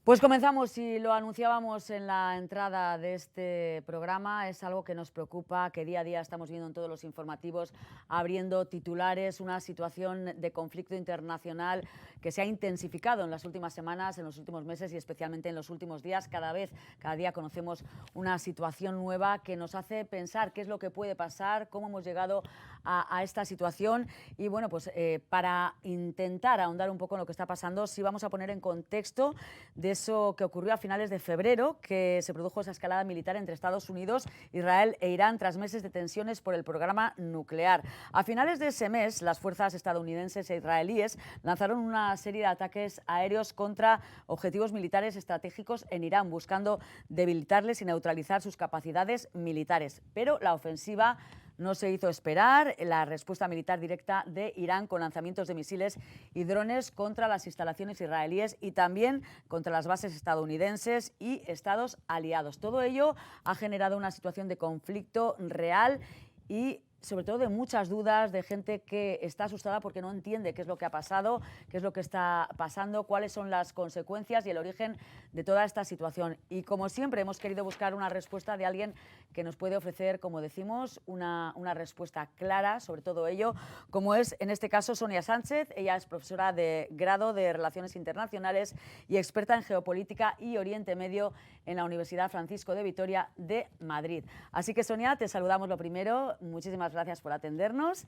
Pues comenzamos y lo anunciábamos en la entrada de este programa. Es algo que nos preocupa, que día a día estamos viendo en todos los informativos, abriendo titulares, una situación de conflicto internacional que se ha intensificado en las últimas semanas, en los últimos meses y especialmente en los últimos días. Cada día conocemos una situación nueva que nos hace pensar qué es lo que puede pasar, cómo hemos llegado a esta situación. Y bueno, pues para intentar ahondar un poco en lo que está pasando, sí vamos a poner en contexto de eso que ocurrió a finales de febrero, que se produjo esa escalada militar entre Estados Unidos, Israel e Irán tras meses de tensiones por el programa nuclear. A finales de ese mes, las fuerzas estadounidenses e israelíes lanzaron una serie de ataques aéreos contra objetivos militares estratégicos en Irán, buscando debilitarles y neutralizar sus capacidades militares. Pero la ofensiva no se hizo esperar. La respuesta militar directa de Irán con lanzamientos de misiles y drones contra las instalaciones israelíes y también contra las bases estadounidenses y estados aliados. Todo ello ha generado una situación de conflicto real y sobre todo de muchas dudas, de gente que está asustada porque no entiende qué es lo que ha pasado, qué es lo que está pasando, cuáles son las consecuencias y el origen de toda esta situación. Y como siempre hemos querido buscar una respuesta de alguien que nos puede ofrecer, como decimos, una respuesta clara sobre todo ello, como es en este caso Sonia Sánchez. Ella es profesora de grado de Relaciones Internacionales y experta en geopolítica y Oriente Medio en la Universidad Francisco de Vitoria de Madrid. Así que Sonia, te saludamos lo primero. Muchísimas gracias por atendernos.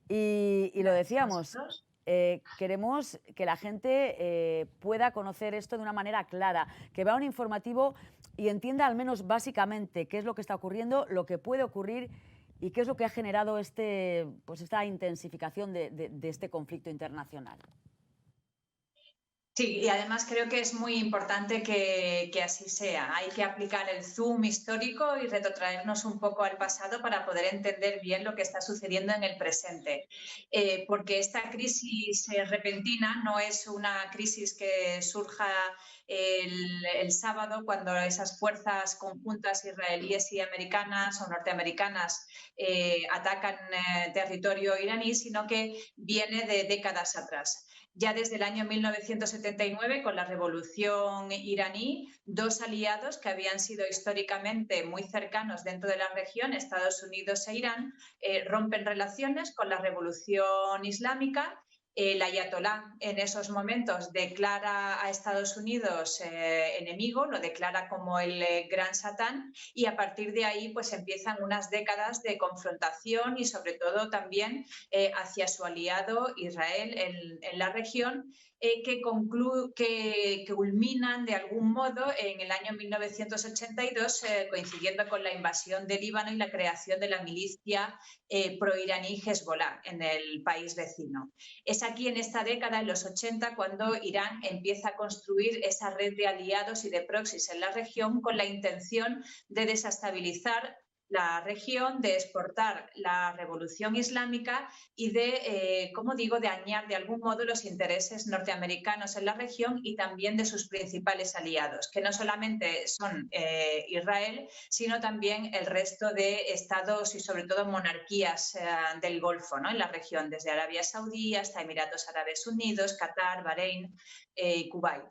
Y lo Gracias a decíamos, vosotros. queremos que la gente pueda conocer esto de una manera clara, que vea un informativo y entienda al menos básicamente qué es lo que está ocurriendo, lo que puede ocurrir y qué es lo que ha generado esta intensificación de este conflicto internacional. Sí, y además creo que es muy importante que así sea. Hay que aplicar el zoom histórico y retrotraernos un poco al pasado para poder entender bien lo que está sucediendo en el presente. Porque esta crisis repentina no es una crisis que surja el sábado cuando esas fuerzas conjuntas israelíes y americanas o norteamericanas atacan territorio iraní, sino que viene de décadas atrás. Ya desde el año 1979, con la revolución iraní, dos aliados que habían sido históricamente muy cercanos dentro de la región, Estados Unidos e Irán, rompen relaciones con la revolución islámica. El ayatolá en esos momentos declara a Estados Unidos enemigo, lo declara como el gran satán, y a partir de ahí pues empiezan unas décadas de confrontación y sobre todo también hacia su aliado Israel en la región, que culminan de algún modo en el año 1982, coincidiendo con la invasión de Líbano y la creación de la milicia proiraní Hezbollah en el país vecino. Es aquí en esta década, en los 80, cuando Irán empieza a construir esa red de aliados y de proxies en la región con la intención de desestabilizar la región, de exportar la revolución islámica y de, como digo, de dañar de algún modo los intereses norteamericanos en la región y también de sus principales aliados, que no solamente son Israel, sino también el resto de estados y sobre todo monarquías del Golfo, ¿no? En la región, desde Arabia Saudí hasta Emiratos Árabes Unidos, Qatar, Bahrein y Kuwait.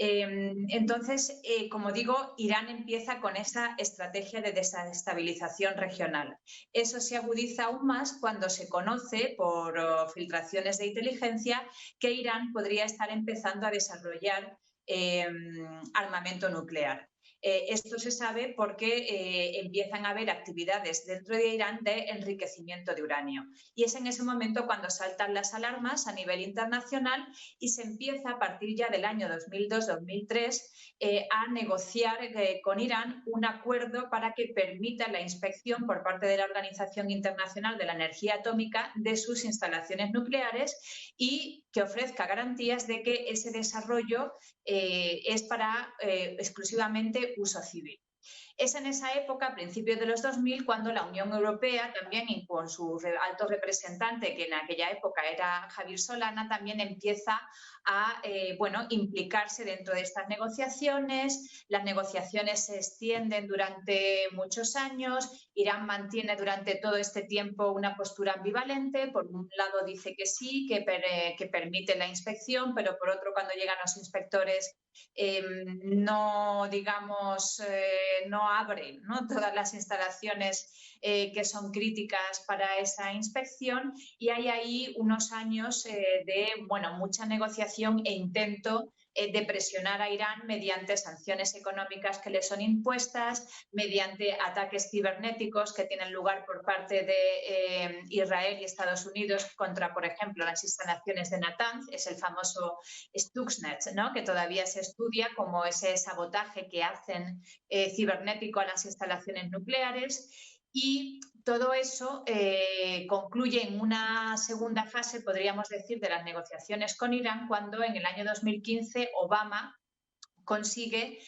Entonces, como digo, Irán empieza con esa estrategia de desestabilización regional. Eso se agudiza aún más cuando se conoce por filtraciones de inteligencia que Irán podría estar empezando a desarrollar armamento nuclear. Esto se sabe porque empiezan a haber actividades dentro de Irán de enriquecimiento de uranio. Y es en ese momento cuando saltan las alarmas a nivel internacional y se empieza a partir ya del año 2002-2003 a negociar con Irán un acuerdo para que permita la inspección por parte de la Organización Internacional de la Energía Atómica de sus instalaciones nucleares y que ofrezca garantías de que ese desarrollo es para exclusivamente uso civil. Es en esa época, a principios de los 2000, cuando la Unión Europea también, y con su alto representante, que en aquella época era Javier Solana, también empieza a implicarse dentro de estas negociaciones. Las negociaciones se extienden durante muchos años. Irán mantiene durante todo este tiempo una postura ambivalente. Por un lado dice que sí, que permite la inspección, pero por otro, cuando llegan los inspectores, no, digamos, no abre, ¿no?, todas las instalaciones que son críticas para esa inspección, y hay ahí unos años de mucha negociación e intento de presionar a Irán mediante sanciones económicas que le son impuestas, mediante ataques cibernéticos que tienen lugar por parte de Israel y Estados Unidos contra, por ejemplo, las instalaciones de Natanz. Es el famoso Stuxnet, ¿no?, que todavía se estudia como ese sabotaje que hacen cibernético a las instalaciones nucleares. Y todo eso concluye en una segunda fase, podríamos decir, de las negociaciones con Irán, cuando en el año 2015 Obama consigue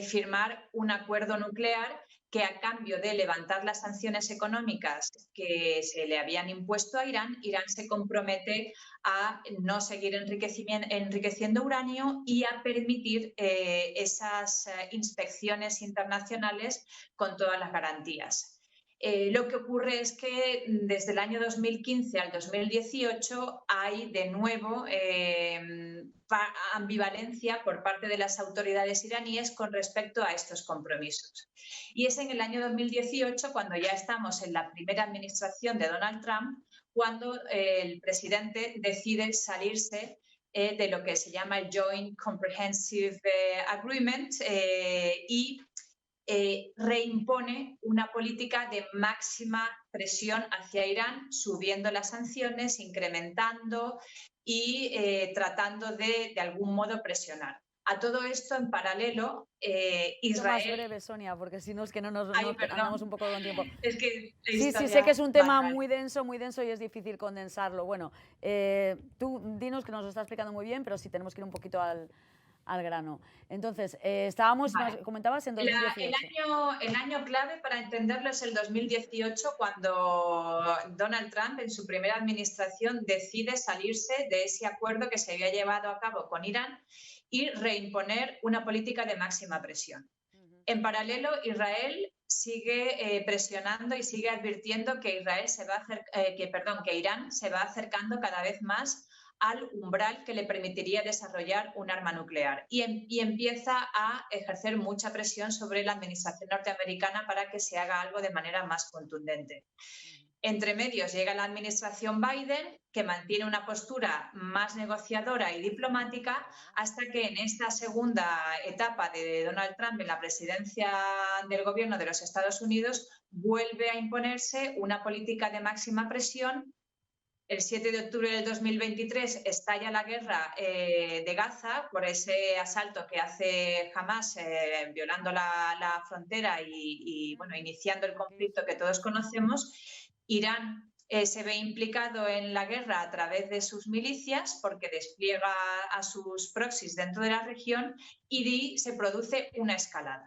firmar un acuerdo nuclear que, a cambio de levantar las sanciones económicas que se le habían impuesto a Irán, Irán se compromete a no seguir enriqueciendo uranio y a permitir esas inspecciones internacionales con todas las garantías. Lo que ocurre es que desde el año 2015 al 2018 hay de nuevo ambivalencia por parte de las autoridades iraníes con respecto a estos compromisos. Y es en el año 2018, cuando ya estamos en la primera administración de Donald Trump, cuando el presidente decide salirse de lo que se llama el Joint Comprehensive Agreement y reimpone una política de máxima presión hacia Irán, subiendo las sanciones, incrementando y tratando de algún modo presionar. A todo esto, en paralelo, Israel... Más breve, Sonia, porque si no es que no nos andamos un poco con tiempo. Es que sí, sé que es un tema muy denso y es difícil condensarlo. Bueno, tú dinos, que nos lo está explicando muy bien, pero sí tenemos que ir un poquito al grano. Entonces, comentabas en 2018. El año clave para entenderlo es el 2018, cuando Donald Trump, en su primera administración, decide salirse de ese acuerdo que se había llevado a cabo con Irán y reimponer una política de máxima presión. En paralelo, Israel sigue presionando y sigue advirtiendo que Irán se va acercando cada vez más al umbral que le permitiría desarrollar un arma nuclear, y empieza a ejercer mucha presión sobre la administración norteamericana para que se haga algo de manera más contundente. Entre medios llega la administración Biden, que mantiene una postura más negociadora y diplomática, hasta que en esta segunda etapa de Donald Trump en la presidencia del gobierno de los Estados Unidos vuelve a imponerse una política de máxima presión. El 7 de octubre del 2023 estalla la guerra de Gaza por ese asalto que hace Hamás, violando la frontera y iniciando el conflicto que todos conocemos. Irán se ve implicado en la guerra a través de sus milicias, porque despliega a sus proxies dentro de la región, y se produce una escalada.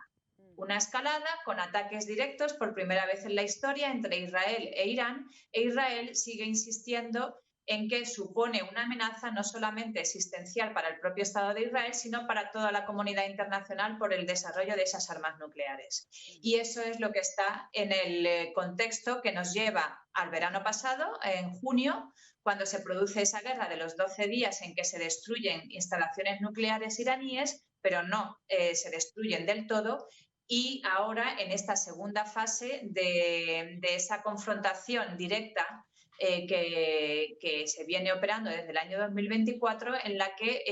Una escalada con ataques directos por primera vez en la historia entre Israel e Irán, e Israel sigue insistiendo en que supone una amenaza no solamente existencial para el propio Estado de Israel, sino para toda la comunidad internacional por el desarrollo de esas armas nucleares. Y eso es lo que está en el contexto que nos lleva al verano pasado, en junio, cuando se produce esa guerra de los 12 días en que se destruyen instalaciones nucleares iraníes, pero no se destruyen del todo. Y ahora, en esta segunda fase de esa confrontación directa que se viene operando desde el año 2024, en la que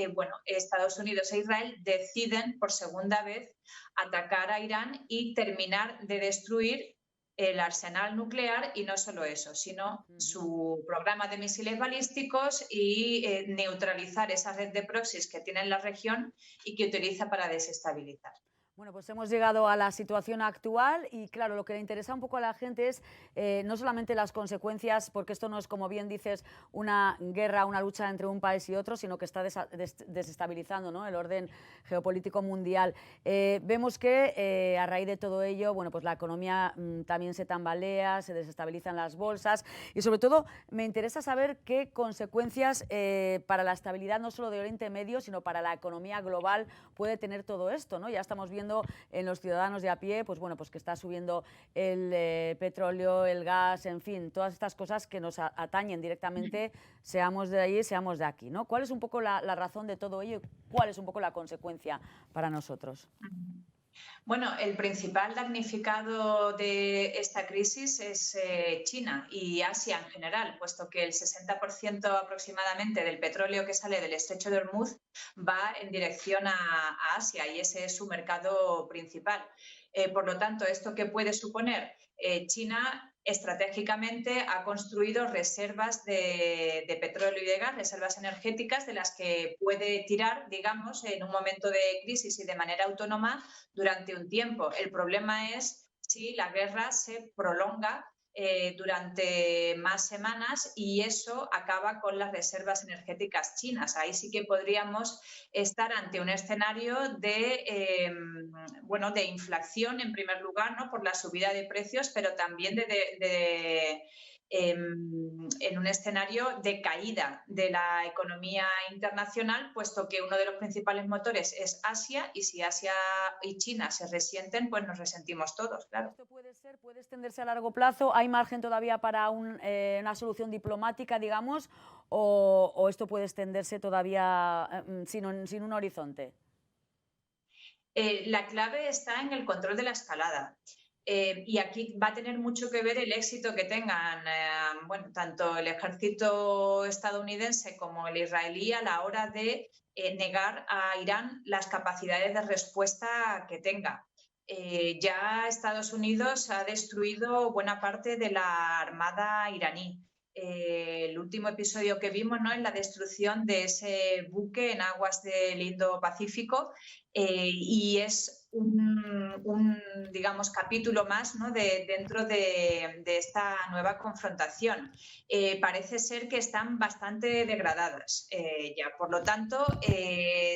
Estados Unidos e Israel deciden por segunda vez atacar a Irán y terminar de destruir el arsenal nuclear, y no solo eso, sino su programa de misiles balísticos y neutralizar esa red de proxies que tiene en la región y que utiliza para desestabilizar. Bueno, pues hemos llegado a la situación actual y claro, lo que le interesa un poco a la gente es no solamente las consecuencias, porque esto no es, como bien dices, una guerra, una lucha entre un país y otro, sino que está desestabilizando, ¿no?, el orden geopolítico mundial. Vemos que a raíz de todo ello, bueno, pues la economía también se tambalea, se desestabilizan las bolsas y sobre todo me interesa saber qué consecuencias para la estabilidad no solo de Oriente Medio, sino para la economía global puede tener todo esto, ¿no? Ya estamos viendo en los ciudadanos de a pie, pues bueno, pues que está subiendo el petróleo, el gas, en fin, todas estas cosas que nos atañen directamente, seamos de ahí, seamos de aquí, ¿no? ¿Cuál es un poco la razón de todo ello? ¿Cuál es un poco la consecuencia para nosotros? Bueno, el principal damnificado de esta crisis es China y Asia en general, puesto que el 60% aproximadamente del petróleo que sale del estrecho de Hormuz va en dirección a Asia y ese es su mercado principal. Por lo tanto, ¿esto qué puede suponer? China estratégicamente ha construido reservas de petróleo y de gas, reservas energéticas de las que puede tirar, digamos, en un momento de crisis y de manera autónoma durante un tiempo. El problema es si la guerra se prolonga durante más semanas y eso acaba con las reservas energéticas chinas. Ahí sí que podríamos estar ante un escenario bueno, de inflación en primer lugar, ¿no?, por la subida de precios, pero también en un escenario de caída de la economía internacional, puesto que uno de los principales motores es Asia y si Asia y China se resienten, pues nos resentimos todos, claro. ¿Esto puede extenderse a largo plazo? ¿Hay margen todavía para una solución diplomática, digamos, o esto puede extenderse todavía sin un horizonte? La clave está en el control de la escalada. Y aquí va a tener mucho que ver el éxito que tengan bueno, tanto el ejército estadounidense como el israelí a la hora de negar a Irán las capacidades de respuesta que tenga. Ya Estados Unidos ha destruido buena parte de la armada iraní. El último episodio que vimos, ¿no?, es la destrucción de ese buque en aguas del Indo-Pacífico y es digamos, capítulo más, ¿no?, dentro de esta nueva confrontación. Parece ser que están bastante degradadas ya. Por lo tanto,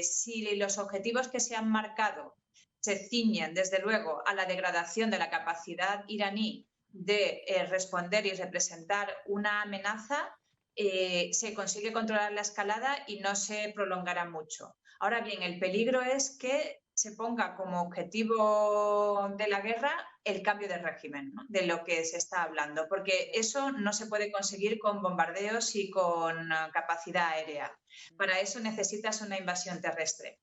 si los objetivos que se han marcado se ciñen, desde luego, a la degradación de la capacidad iraní de responder y representar una amenaza, se consigue controlar la escalada y no se prolongará mucho. Ahora bien, el peligro es que se ponga como objetivo de la guerra el cambio de régimen, ¿no?, de lo que se está hablando, porque eso no se puede conseguir con bombardeos y con capacidad aérea. Para eso necesitas una invasión terrestre.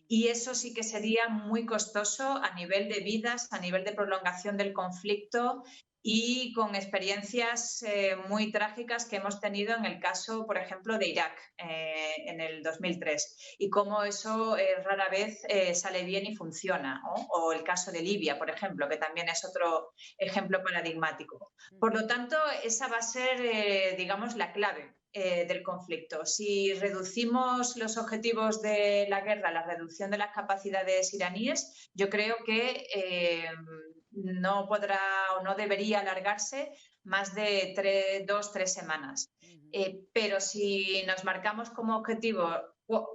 Y eso sí que sería muy costoso a nivel de vidas, a nivel de prolongación del conflicto y con experiencias muy trágicas que hemos tenido en el caso, por ejemplo, de Irak en el 2003 y cómo eso rara vez sale bien y funciona, ¿no? O el caso de Libia, por ejemplo, que también es otro ejemplo paradigmático. Por lo tanto, esa va a ser, digamos, la clave del conflicto. Si reducimos los objetivos de la guerra, la reducción de las capacidades iraníes, yo creo que no podrá o no debería alargarse más de 2 o 3 semanas. Pero si nos marcamos como objetivo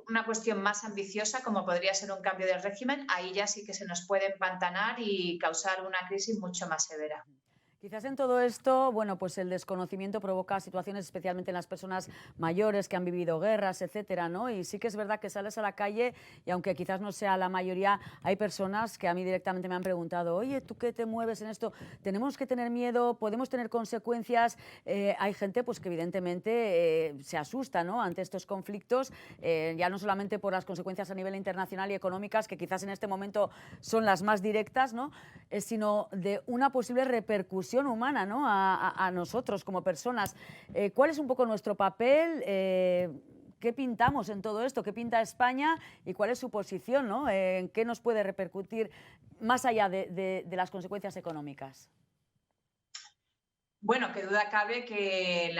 una cuestión más ambiciosa, como podría ser un cambio de régimen, ahí ya sí que se nos puede empantanar y causar una crisis mucho más severa. Quizás en todo esto, bueno, pues el desconocimiento provoca situaciones, especialmente en las personas mayores que han vivido guerras, etcétera, ¿no? Y sí que es verdad que sales a la calle y aunque quizás no sea la mayoría, hay personas que a mí directamente me han preguntado, oye, ¿tú qué te mueves en esto? ¿Tenemos que tener miedo? ¿Podemos tener consecuencias? Hay gente pues que evidentemente se asusta, ¿no?, ante estos conflictos, ya no solamente por las consecuencias a nivel internacional y económicas, que quizás en este momento son las más directas, ¿no?, sino de una posible repercusión humana, ¿no?, a nosotros como personas. ¿Cuál es un poco nuestro papel? ¿Qué pintamos en todo esto? ¿Qué pinta España? ¿Y cuál es su posición, ¿no? ¿En qué nos puede repercutir más allá de las consecuencias económicas? Bueno, qué duda cabe que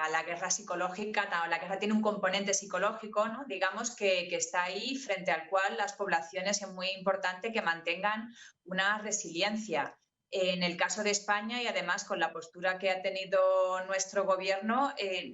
la guerra psicológica, la guerra tiene un componente psicológico, ¿no? Digamos que está ahí, frente al cual las poblaciones es muy importante que mantengan una resiliencia. En el caso de España, y además con la postura que ha tenido nuestro gobierno,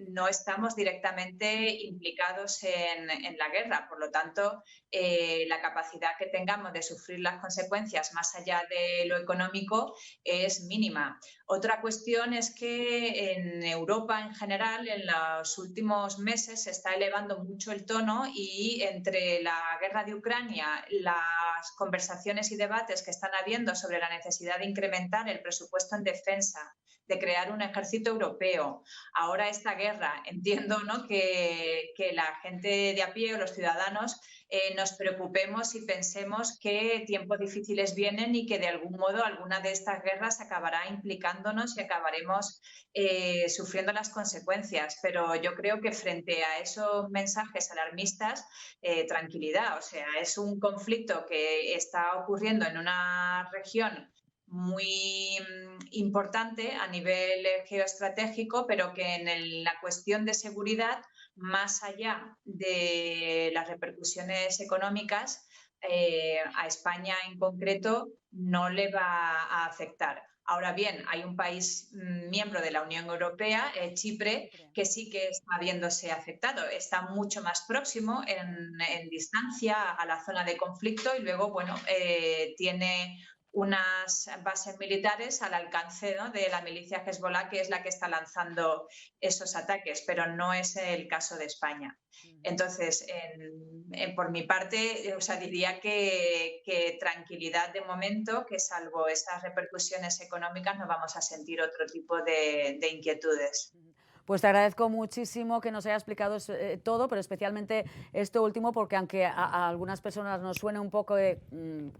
no estamos directamente implicados en la guerra. Por lo tanto, la capacidad que tengamos de sufrir las consecuencias más allá de lo económico es mínima. Otra cuestión es que en Europa en general, en los últimos meses, se está elevando mucho el tono, y entre la guerra de Ucrania, las conversaciones y debates que están habiendo sobre la necesidad de incrementar el presupuesto en defensa, de crear un ejército europeo, ahora esta guerra, entiendo, ¿no?, que la gente de a pie o los ciudadanos nos preocupemos y pensemos que tiempos difíciles vienen y que de algún modo alguna de estas guerras acabará implicándonos y acabaremos sufriendo las consecuencias. Pero yo creo que frente a esos mensajes alarmistas, tranquilidad. O sea, es un conflicto que está ocurriendo en una región muy importante a nivel geoestratégico, pero que en la cuestión de seguridad, más allá de las repercusiones económicas, a España en concreto no le va a afectar. Ahora bien, hay un país miembro de la Unión Europea, Chipre, que sí que está viéndose afectado. Está mucho más próximo en distancia a la zona de conflicto, y luego, bueno, tiene unas bases militares al alcance, ¿no?, de la milicia Hezbollah, que es la que está lanzando esos ataques, pero no es el caso de España. Entonces, por mi parte, o sea, diría que tranquilidad de momento, que salvo esas repercusiones económicas no vamos a sentir otro tipo de inquietudes. Pues te agradezco muchísimo que nos haya explicado todo, pero especialmente esto último, porque aunque a algunas personas nos suene un poco de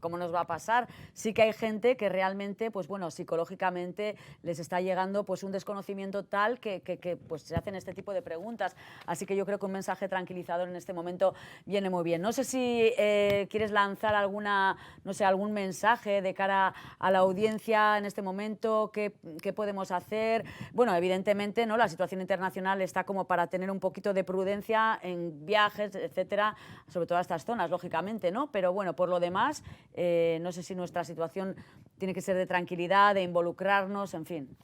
cómo nos va a pasar, sí que hay gente que realmente, pues bueno, psicológicamente les está llegando pues un desconocimiento tal que pues se hacen este tipo de preguntas. Así que yo creo que un mensaje tranquilizador en este momento viene muy bien. No sé si quieres lanzar algún mensaje de cara a la audiencia en este momento, qué podemos hacer. Bueno, evidentemente, ¿no?, la situación internacional está como para tener un poquito de prudencia en viajes, etcétera, sobre todo a estas zonas, lógicamente, ¿no? Pero bueno, por lo demás, no sé si nuestra situación tiene que ser de tranquilidad, de involucrarnos, en fin.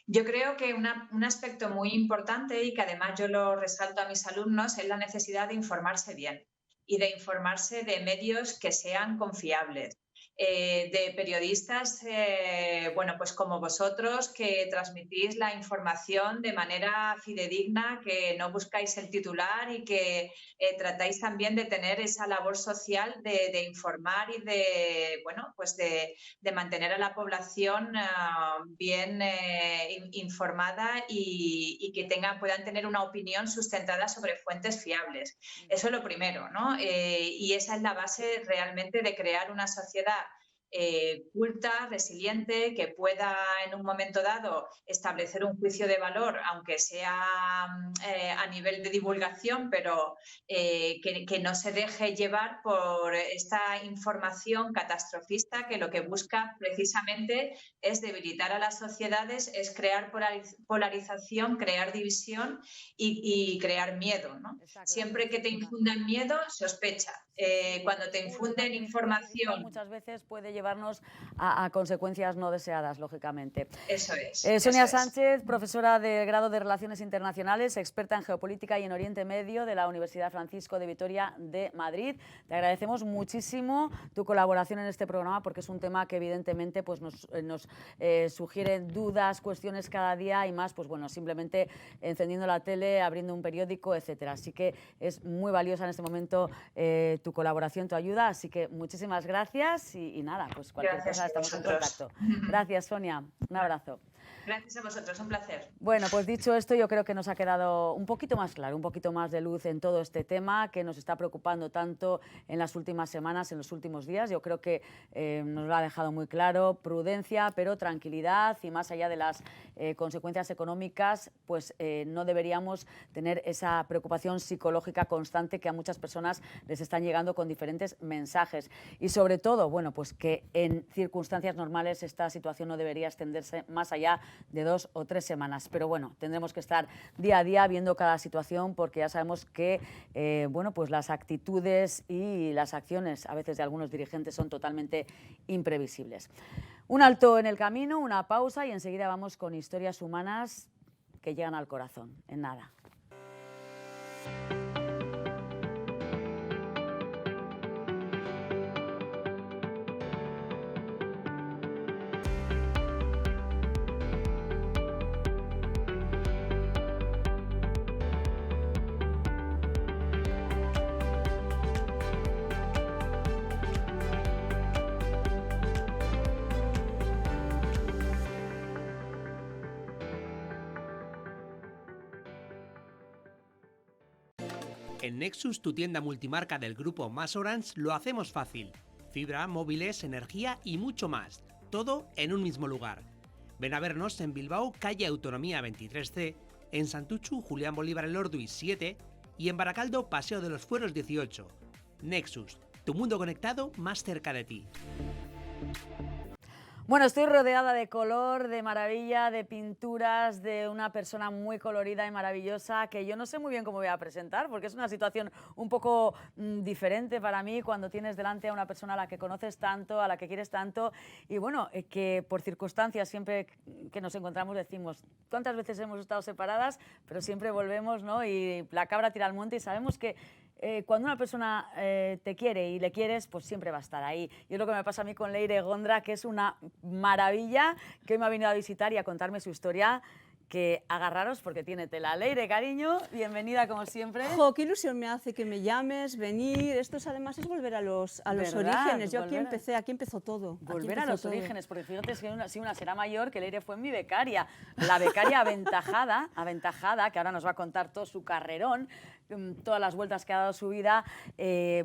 Yo creo que un aspecto muy importante, y que además yo lo resalto a mis alumnos, es la necesidad de informarse bien y de informarse de medios que sean confiables. De periodistas, bueno, pues como vosotros, que transmitís la información de manera fidedigna, que no buscáis el titular y que tratáis también de tener esa labor social de informar y de, bueno, pues de mantener a la población bien informada, y que puedan tener una opinión sustentada sobre fuentes fiables. Eso es lo primero, ¿no? Y esa es la base realmente de crear una sociedad culta, resiliente, que pueda en un momento dado establecer un juicio de valor, aunque sea a nivel de divulgación, pero que no se deje llevar por esta información catastrofista, que lo que busca precisamente es debilitar a las sociedades, es crear polarización, crear división y crear miedo, ¿no? Exacto, Siempre que te infundan miedo, sospecha. Cuando te infunden información, muchas veces puede llevarnos a consecuencias no deseadas, lógicamente. eso es. Sonia Eso es. Sánchez, profesora del grado de Relaciones Internacionales, experta en geopolítica y en Oriente Medio de la Universidad Francisco de Vitoria de Madrid. Te agradecemos muchísimo tu colaboración en este programa, porque es un tema que evidentemente pues nos sugiere dudas, cuestiones cada día, y más, pues bueno, simplemente encendiendo la tele, abriendo un periódico, etcétera. Así que es muy valiosa en este momento tu colaboración, tu ayuda. Así que muchísimas gracias y nada, pues cualquier cosa estamos en contacto. Gracias, Sonia. Un abrazo. Gracias a vosotros, un placer. Bueno, pues dicho esto, yo creo que nos ha quedado un poquito más claro, un poquito más de luz en todo este tema que nos está preocupando tanto en las últimas semanas, en los últimos días. Yo creo que nos lo ha dejado muy claro: prudencia, pero tranquilidad, y más allá de las consecuencias económicas, pues no deberíamos tener esa preocupación psicológica constante que a muchas personas les están llegando con diferentes mensajes. Y sobre todo, bueno, pues que en circunstancias normales esta situación no debería extenderse más allá de 2 o 3 semanas. Pero bueno, tendremos que estar día a día viendo cada situación, porque ya sabemos que bueno, pues las actitudes y las acciones a veces de algunos dirigentes son totalmente imprevisibles. Un alto en el camino, una pausa y enseguida vamos con historias humanas que llegan al corazón. En nada. En Nexus, tu tienda multimarca del grupo MasOrange, lo hacemos fácil. Fibra, móviles, energía y mucho más. Todo en un mismo lugar. Ven a vernos en Bilbao, calle Autonomía 23C, en Santuchu, Julián Bolívar Elorduy 7 y en Baracaldo, Paseo de los Fueros 18. Nexus, tu mundo conectado más cerca de ti. Bueno, estoy rodeada de color, de maravilla, de pinturas, de una persona muy colorida y maravillosa que yo no sé muy bien cómo voy a presentar, porque es una situación un poco diferente para mí cuando tienes delante a una persona a la que conoces tanto, a la que quieres tanto y bueno, que por circunstancias siempre que nos encontramos decimos cuántas veces hemos estado separadas, pero siempre volvemos, ¿no? Y la cabra tira al monte y sabemos que cuando una persona te quiere y le quieres, pues siempre va a estar ahí. Y es lo que me pasa a mí con Leire Gondra, que es una maravilla, que hoy me ha venido a visitar y a contarme su historia, que agarraros porque tiene tela. Leire, cariño, bienvenida como siempre. Jo, qué ilusión me hace que me llames, venir. Esto además es volver a los orígenes. Yo aquí empecé, aquí empezó todo. Volver a los orígenes, porque fíjate que si una será mayor, que Leire fue mi becaria. La becaria aventajada, que ahora nos va a contar todo su carrerón, todas las vueltas que ha dado su vida.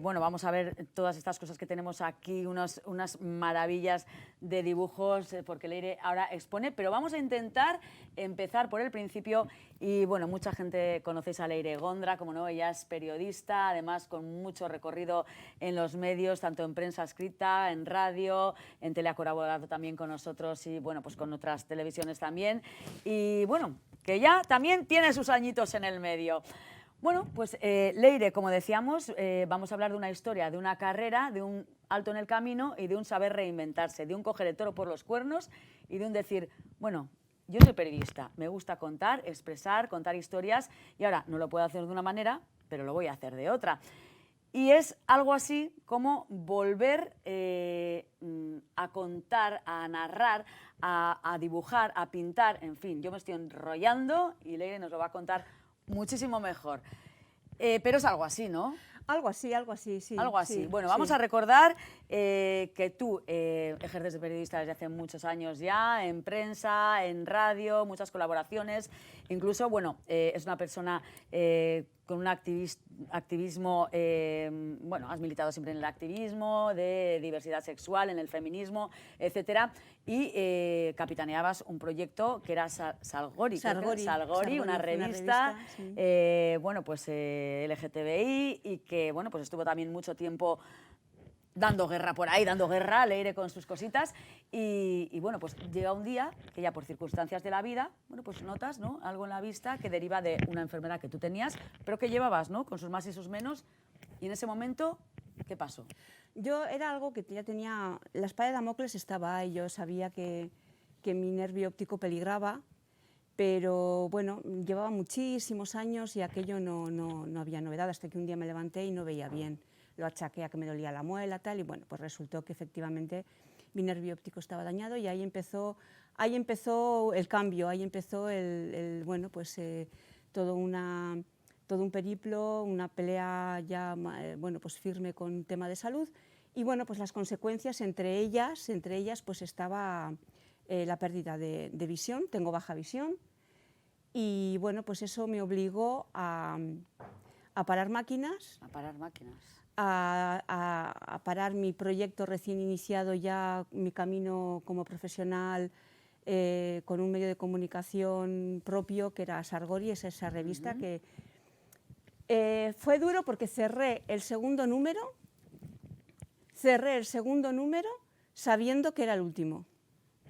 Bueno, vamos a ver todas estas cosas que tenemos aquí, unas maravillas de dibujos, porque Leire ahora expone, pero vamos a intentar empezar por el principio. Y bueno, mucha gente conocéis a Leire Gondra, como no, ella es periodista, además con mucho recorrido en los medios, tanto en prensa escrita, en radio, en tele ha colaborado también con nosotros y bueno, pues con otras televisiones también. Y bueno, que ya también tiene sus añitos en el medio. Bueno, pues Leire, como decíamos, vamos a hablar de una historia, de una carrera, de un alto en el camino y de un saber reinventarse, de un coger el toro por los cuernos y de un decir, bueno, yo soy periodista, me gusta contar, expresar, contar historias y ahora no lo puedo hacer de una manera, pero lo voy a hacer de otra. Y es algo así como volver a contar, a narrar, a dibujar, a pintar, en fin, yo me estoy enrollando y Leire nos lo va a contar muchísimo mejor. Pero es algo así, ¿no? Algo así, sí. Algo así. Sí, bueno, vamos a recordar que tú ejerces de periodista desde hace muchos años ya, en prensa, en radio, muchas colaboraciones. Incluso, bueno, es una persona con un activismo, bueno, has militado siempre en el activismo, de diversidad sexual, en el feminismo, etcétera. Y capitaneabas un proyecto que era Salgori, una revista, sí. Bueno, pues LGTBI y que, bueno, pues estuvo también mucho tiempo dando guerra por ahí, dando guerra, Leire con sus cositas y bueno, pues llega un día que ya por circunstancias de la vida, bueno, pues notas, ¿no?, algo en la vista que deriva de una enfermedad que tú tenías, pero que llevabas, ¿no?, con sus más y sus menos, y en ese momento, ¿qué pasó? Yo era algo que ya tenía, la espada de Damocles estaba ahí, yo sabía que mi nervio óptico peligraba, pero bueno, llevaba muchísimos años y aquello no había novedad, hasta que un día me levanté y no veía bien. Lo achaqué a que me dolía la muela, tal, y bueno, pues resultó que efectivamente mi nervio óptico estaba dañado y ahí empezó el cambio, ahí empezó bueno, pues todo un periplo, una pelea ya, bueno, pues firme con tema de salud y bueno, pues las consecuencias entre ellas pues estaba la pérdida de visión, tengo baja visión y bueno, pues eso me obligó a parar máquinas. A parar máquinas. A parar mi proyecto recién iniciado, ya mi camino como profesional con un medio de comunicación propio que era Salgori, es esa revista que fue duro porque cerré el segundo número sabiendo que era el último.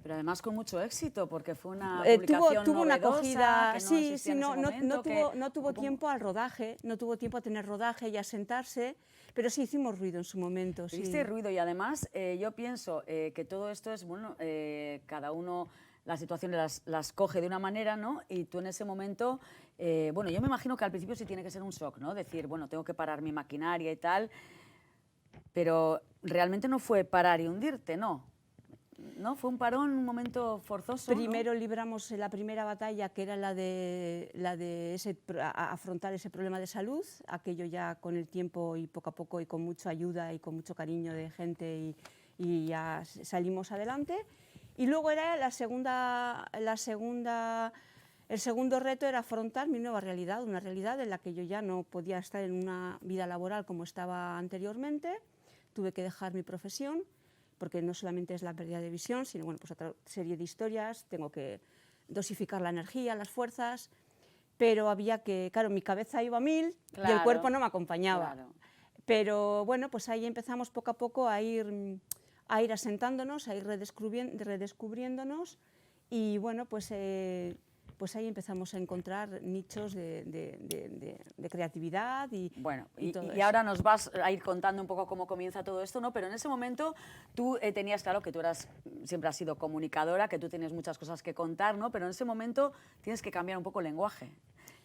Pero además con mucho éxito, porque fue una publicación tuvo una novedosa, acogida, que no sí, existía sí, en ese momento, no tuvo tiempo al rodaje, no tuvo tiempo a tener rodaje y a sentarse, pero sí hicimos ruido en su momento. Sí. Hiciste ruido y además yo pienso que todo esto es, bueno, cada uno las situaciones las coge de una manera, ¿no? Y tú en ese momento, bueno, yo me imagino que al principio sí tiene que ser un shock, ¿no? Decir, bueno, tengo que parar mi maquinaria y tal, pero realmente no fue parar y hundirte, ¿no? ¿No? Fue un parón, un momento forzoso. Primero, ¿no?, libramos la primera batalla, que era la de afrontar ese problema de salud. Aquello ya con el tiempo y poco a poco y con mucha ayuda y con mucho cariño de gente y ya salimos adelante. Y luego era el segundo reto era afrontar mi nueva realidad, una realidad en la que yo ya no podía estar en una vida laboral como estaba anteriormente. Tuve que dejar mi profesión, porque no solamente es la pérdida de visión, sino bueno, pues otra serie de historias, tengo que dosificar la energía, las fuerzas, pero había que, claro, mi cabeza iba a 1000 y el cuerpo no me acompañaba. Claro. Pero bueno, pues ahí empezamos poco a poco a ir asentándonos, a ir redescubriéndonos y bueno, pues ahí empezamos a encontrar nichos de creatividad y bueno, todo y eso. Ahora nos vas a ir contando un poco cómo comienza todo esto, ¿no? Pero en ese momento tú tenías claro que tú siempre has sido comunicadora, que tú tienes muchas cosas que contar, ¿no? Pero en ese momento tienes que cambiar un poco el lenguaje.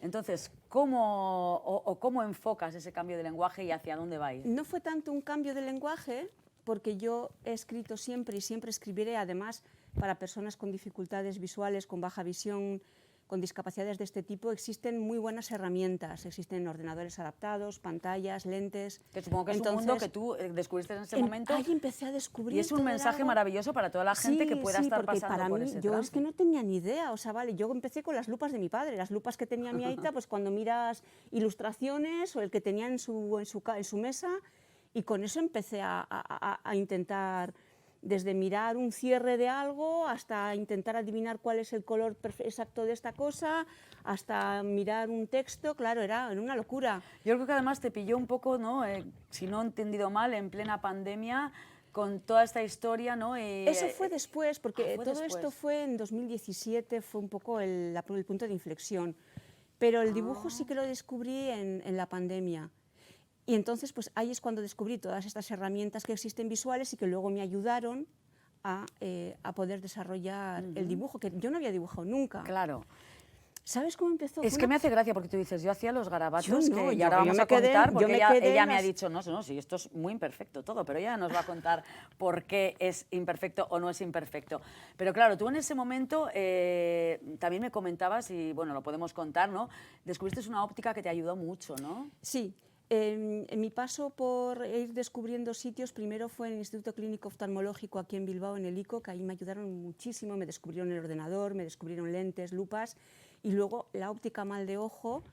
Entonces, ¿cómo enfocas ese cambio de lenguaje y hacia dónde va a ir? No fue tanto un cambio de lenguaje, porque yo he escrito siempre y siempre escribiré, además, para personas con dificultades visuales, con baja visión, con discapacidades de este tipo, existen muy buenas herramientas, existen ordenadores adaptados, pantallas, lentes. Que supongo que es un mundo que tú descubriste en ese momento. Ahí empecé a descubrir. Y es un mensaje maravilloso para toda la gente que pueda estar pasando por ese trance. Yo es que no tenía ni idea, o sea, vale, yo empecé con las lupas de mi padre, las lupas que tenía mi aita, pues cuando miras ilustraciones o el que tenía en su mesa, y con eso empecé a intentar, desde mirar un cierre de algo hasta intentar adivinar cuál es el color exacto de esta cosa, hasta mirar un texto, claro, era una locura. Yo creo que además te pilló un poco, ¿no? Si no he entendido mal, en plena pandemia, con toda esta historia, ¿no? Eso fue después, porque esto fue en 2017, fue un poco el punto de inflexión, pero el dibujo sí que lo descubrí en la pandemia. Y entonces, pues ahí es cuando descubrí todas estas herramientas que existen visuales y que luego me ayudaron a poder desarrollar el dibujo, que yo no había dibujado nunca. Claro. ¿Sabes cómo empezó? Es que me hace gracia porque tú dices, yo hacía los garabatos, y ahora vamos a contar, contar, porque ella me ha dicho, no, sí, esto es muy imperfecto todo, pero ella nos va a contar por qué es imperfecto o no es imperfecto. Pero claro, tú en ese momento también me comentabas, y bueno, lo podemos contar, ¿no? Descubriste una óptica que te ayudó mucho, ¿no? Sí. En mi paso por ir descubriendo sitios, primero fue en el Instituto Clínico Oftalmológico aquí en Bilbao, en el ICO, que ahí me ayudaron muchísimo, me descubrieron el ordenador, me descubrieron lentes, lupas, y luego la óptica Mal de Ojo,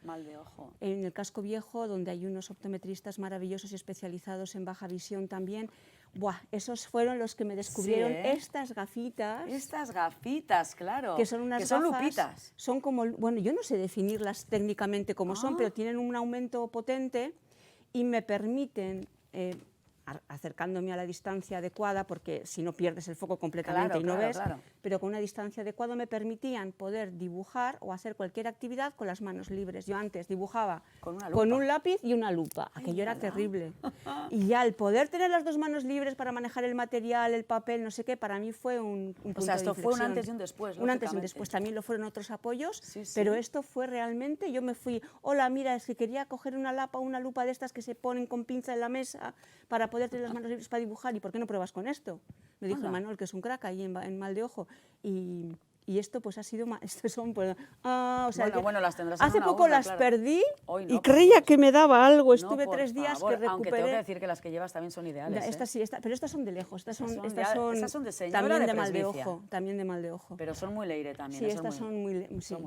en el Casco Viejo, donde hay unos optometristas maravillosos y especializados en baja visión también. Buah, esos fueron los que me descubrieron estas gafitas. Estas gafitas, claro. Que son unas que son gafas, lupitas. Son como, bueno, yo no sé definirlas técnicamente como son, pero tienen un aumento potente y me permiten, acercándome a la distancia adecuada, porque si no pierdes el foco completamente y no ves, pero con una distancia adecuada me permitían poder dibujar o hacer cualquier actividad con las manos libres. Yo antes dibujaba con un lápiz y una lupa, aquello era terrible. Y ya el poder tener las dos manos libres para manejar el material, el papel, no sé qué, para mí fue un punto de inflexión. O sea, esto fue un antes y un después, un antes y un después, también lo fueron otros apoyos, sí. pero esto fue realmente, yo me fui, hola, mira, es que quería coger una lupa de estas que se ponen con pinza en la mesa para poder tener las manos libres para dibujar, ¿y por qué no pruebas con esto? Me dijo Manuel, que es un crack ahí en Mal de Ojo, y esto pues ha sido, estos son, pues, o sea, bueno, las tendrás hace en poco una las perdí no, y creía que me daba algo, estuve 3 días favor, que recuperé. Aunque tengo que decir que las que llevas también son ideales. Estas sí, pero estas son de lejos, estas son de señora, también de Mal de Ojo, también de Mal de Ojo. Pero son muy Leire también. Sí, estas son muy Leire, son